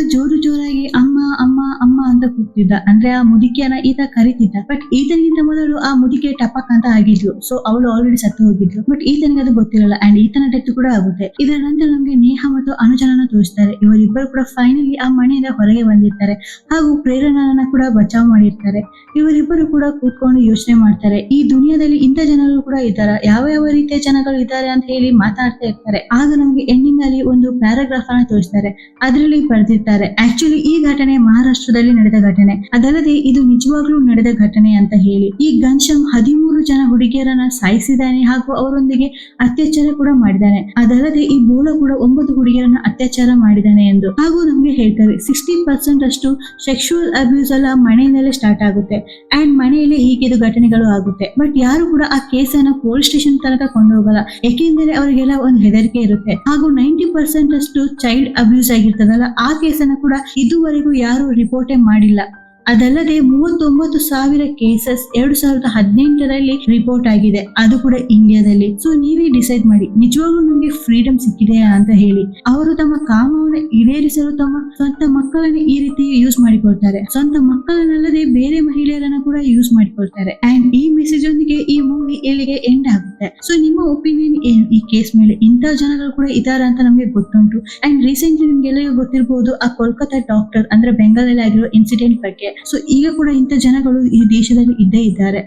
Speaker 1: ಜೋರಾಗಿ ಅಮ್ಮ ಅಮ್ಮ ಅಮ್ಮ ಅಂತ ಕೂಗ್ತಿದ್ದ. ಅಂದ್ರೆ ಆ ಮುದುಕಿಯನ್ನ ಈತ ಕರಿತಿದ್ದ. ಬಟ್ ಈತನಿಗಿಂತ ಮೊದಲು ಆ ಮುದುಕಿ ಟಪಕ್ ಅಂತ ಆಗಿದ್ಲು. ಸೊ ಅವಳು ಆಲ್ರೆಡಿ ಸತ್ತು ಹೋಗಿದ್ಲು. ಬಟ್ ಈತನಿಗೆ ಅದು ಗೊತ್ತಿರಲ್ಲ ಅಂಡ್ ಈತನ ಡೆತ್ ಕೂಡ ಆಗುತ್ತೆ. ಇದರ ನಂತರ ನಮ್ಗೆ ನೇಹ ಮತ್ತು ಅನುಜನನ್ನ ತೋರಿಸ್ತಾರೆ. ಇವರಿಬ್ಬರು ಕೂಡ ಫೈನಲಿ ಆ ಮನೆಯಿಂದ ಹೊರಗೆ ಬಂದಿರ್ತಾರೆ ಹಾಗೂ ಪ್ರೇರಣನ ಕೂಡ ಬಚಾವ್ ಮಾಡಿರ್ತಾರೆ. ಇವರಿಬ್ಬರು ಕೂಡ ಕೂತ್ಕೊಂಡು ಯೋಚನೆ ಮಾಡ್ತಾರೆ, ಈ ದುನಿಯಾದಲ್ಲಿ ಇಂಥ ಜನರು ಕೂಡ ಇದ್ದಾರ, ಯಾವ ಯಾವ ರೀತಿಯ ಜನಗಳು ಇದ್ದಾರೆ ಅಂತ ಹೇಳಿ ಮಾತಾಡ್ತಾ ಇರ್ತಾರೆ. ಆಗ ನಮ್ಗೆ ಎಂಡಿಂಗ್ ಅಲ್ಲಿ ಒಂದು ಪ್ಯಾರಾಗ್ರಾಫ್ ಅನ್ನ ತೋರಿಸ್ತಾರೆ. ಅದರಲ್ಲಿ ಬರೆದಿರ್ತಾರೆ, ಆಕ್ಚುಲಿ ಈ ಘಟನೆ ಮಹಾರಾಷ್ಟ್ರದಲ್ಲಿ ನಡೆದ ಘಟನೆ, ಅದಲ್ಲದೆ ಇದು ನಿಜವಾಗ್ಲೂ ನಡೆದ ಘಟನೆ ಅಂತ ಹೇಳಿ. ಈ ಘನಶ್ಯಾಮ್ 13 ಜನ ಹುಡುಗಿಯರನ್ನ ಸಾಯಿಸಿದ್ದಾನೆ ಹಾಗೂ ಅವರೊಂದಿಗೆ ಅತ್ಯಾಚಾರ ಅತ್ಯಾಚಾರ ಕೂಡ ಮಾಡಿದ್ದಾನೆ. ಅದಲ್ಲದೆ ಈ ಬೋಳ ಕೂಡ 9 ಹುಡುಗಿಯರನ್ನ ಅತ್ಯಾಚಾರ ಮಾಡಿದ್ದಾನೆ ಎಂದು. ಹಾಗೂ ನಮ್ಗೆ ಹೇಳ್ತಾರೆ 60% ಅಷ್ಟು ಸೆಕ್ಷುವಲ್ ಅಬ್ಯೂಸ್ ಎಲ್ಲ ಮನೆಯಿಂದಲೇ ಸ್ಟಾರ್ಟ್ ಆಗುತ್ತೆ ಅಂಡ್ ಮನೆಯಲ್ಲಿ ಹೀಗಿದು ಘಟನೆಗಳು ಆಗುತ್ತೆ. ಬಟ್ ಯಾರು ಕೂಡ ಆ ಕೇಸನ್ನ ಪೊಲೀಸ್ ಸ್ಟೇಷನ್ ತನಕ ಕೊಂಡೋಗಲ್ಲ, ಏಕೆಂದರೆ ಅವರಿಗೆಲ್ಲ ಒಂದು ಹೆದರಿಕೆ ಇರುತ್ತೆ. ಹಾಗೂ 90% ಅಷ್ಟು ಚೈಲ್ಡ್ ಅಬ್ಯೂಸ್ ಆಗಿರ್ತದಲ್ಲ, ಆ ಕೇಸನ್ನ ಕೂಡ ಇದುವರೆಗೂ ಯಾರು ರಿಪೋರ್ಟೇ ಮಾಡಿಲ್ಲ. ಅದಲ್ಲದೆ 39,000 ಕೇಸಸ್ 2018ರಲ್ಲಿ ರಿಪೋರ್ಟ್ ಆಗಿದೆ, ಅದು ಕೂಡ ಇಂಡಿಯಾದಲ್ಲಿ. ಸೊ ನೀವೇ ಡಿಸೈಡ್ ಮಾಡಿ ನಿಜವಾಗ್ಲೂ ನಿಮ್ಗೆ ಫ್ರೀಡಮ್ ಸಿಕ್ಕಿದೆಯಾ ಅಂತ ಹೇಳಿ. ಅವರು ತಮ್ಮ ಕಾಮವನ್ನು ಈಡೇರಿಸಲು ತಮ್ಮ ಸ್ವಂತ ಮಕ್ಕಳನ್ನ ಈ ರೀತಿ ಯೂಸ್ ಮಾಡಿಕೊಳ್ತಾರೆ, ಸ್ವಂತ ಮಕ್ಕಳನ್ನಲ್ಲದೆ ಬೇರೆ ಮಹಿಳೆಯರನ್ನ ಕೂಡ ಯೂಸ್ ಮಾಡಿಕೊಳ್ತಾರೆ. ಅಂಡ್ ಈ ಮೆಸೇಜ್ ಒಂದಿಗೆ ಈ ಮೂವಿ ಇಲ್ಲಿಗೆ ಎಂಡ್ ಆಗುತ್ತೆ. ಸೊ ನಿಮ್ಮ ಒಪಿನಿಯನ್ ಏನು ಈ ಕೇಸ್ ಮೇಲೆ? ಇಂಥ ಜನಗಳು ಕೂಡ ಇದಾರೆ ಅಂತ ನಮಗೆ ಗೊತ್ತುಂಟು. ಅಂಡ್ ರೀಸೆಂಟ್ಲಿ ನಿಮ್ಗೆಲ್ಲರಿಗೂ ಗೊತ್ತಿರಬಹುದು ಆ ಕೋಲ್ಕತ್ತಾ ಡಾಕ್ಟರ್ ಅಂದ್ರೆ ಬೆಂಗಾಲಲ್ಲಿ ಆಗಿರೋ ಇನ್ಸಿಡೆಂಟ್ ಬಗ್ಗೆ. ಸೊ ಈಗ ಕೂಡ ಇಂಥ ಜನಗಳು ಈ ದೇಶದಲ್ಲಿ ಇದ್ದೇ ಇದ್ದಾರೆ.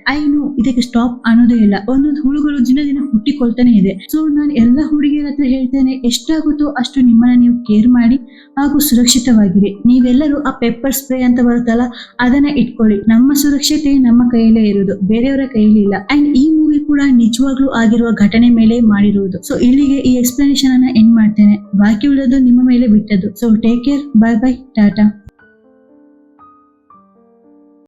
Speaker 1: ಇದಕ್ಕೆ ಸ್ಟಾಪ್ ಅನ್ನೋದೇ ಇಲ್ಲ. ಒಂದೊಂದು ಹುಳುಗಳು ದಿನ ದಿನ ಹುಟ್ಟಿಕೊಳ್ತಾನೆ ಇದೆ. ಸೊ ನಾನು ಎಲ್ಲ ಹುಡುಗಿಯರ ಹತ್ರ ಹೇಳ್ತೇನೆ, ಎಷ್ಟಾಗುತ್ತೋ ಅಷ್ಟು ನಿಮ್ಮನ್ನ ನೀವು ಕೇರ್ ಮಾಡಿ ಹಾಗೂ ಸುರಕ್ಷಿತವಾಗಿರಿ. ನೀವೆಲ್ಲರೂ ಆ ಪೆಪ್ಪರ್ ಸ್ಪ್ರೇ ಅಂತ ಬರುತ್ತಲ್ಲ, ಅದನ್ನ ಇಟ್ಕೊಳ್ಳಿ. ನಮ್ಮ ಸುರಕ್ಷತೆ ನಮ್ಮ ಕೈಯಲ್ಲೇ ಇರುವುದು, ಬೇರೆಯವರ ಕೈಯಲ್ಲಿ ಇಲ್ಲ. ಅಂಡ್ ಈ ಮೂವಿ ಕೂಡ ನಿಜವಾಗ್ಲೂ ಆಗಿರುವ ಘಟನೆ ಮೇಲೆ ಮಾಡಿರುವುದು. ಸೊ ಇಲ್ಲಿಗೆ ಈ ಎಕ್ಸ್ಪ್ಲನೇಷನ್ ಅನ್ನ ಎಂಡ್ ಮಾಡ್ತೇನೆ. ಬಾಕಿ ಉಳಿದು ನಿಮ್ಮ ಮೇಲೆ ಬಿಟ್ಟದ್ದು. So take care, bye bye, Tata.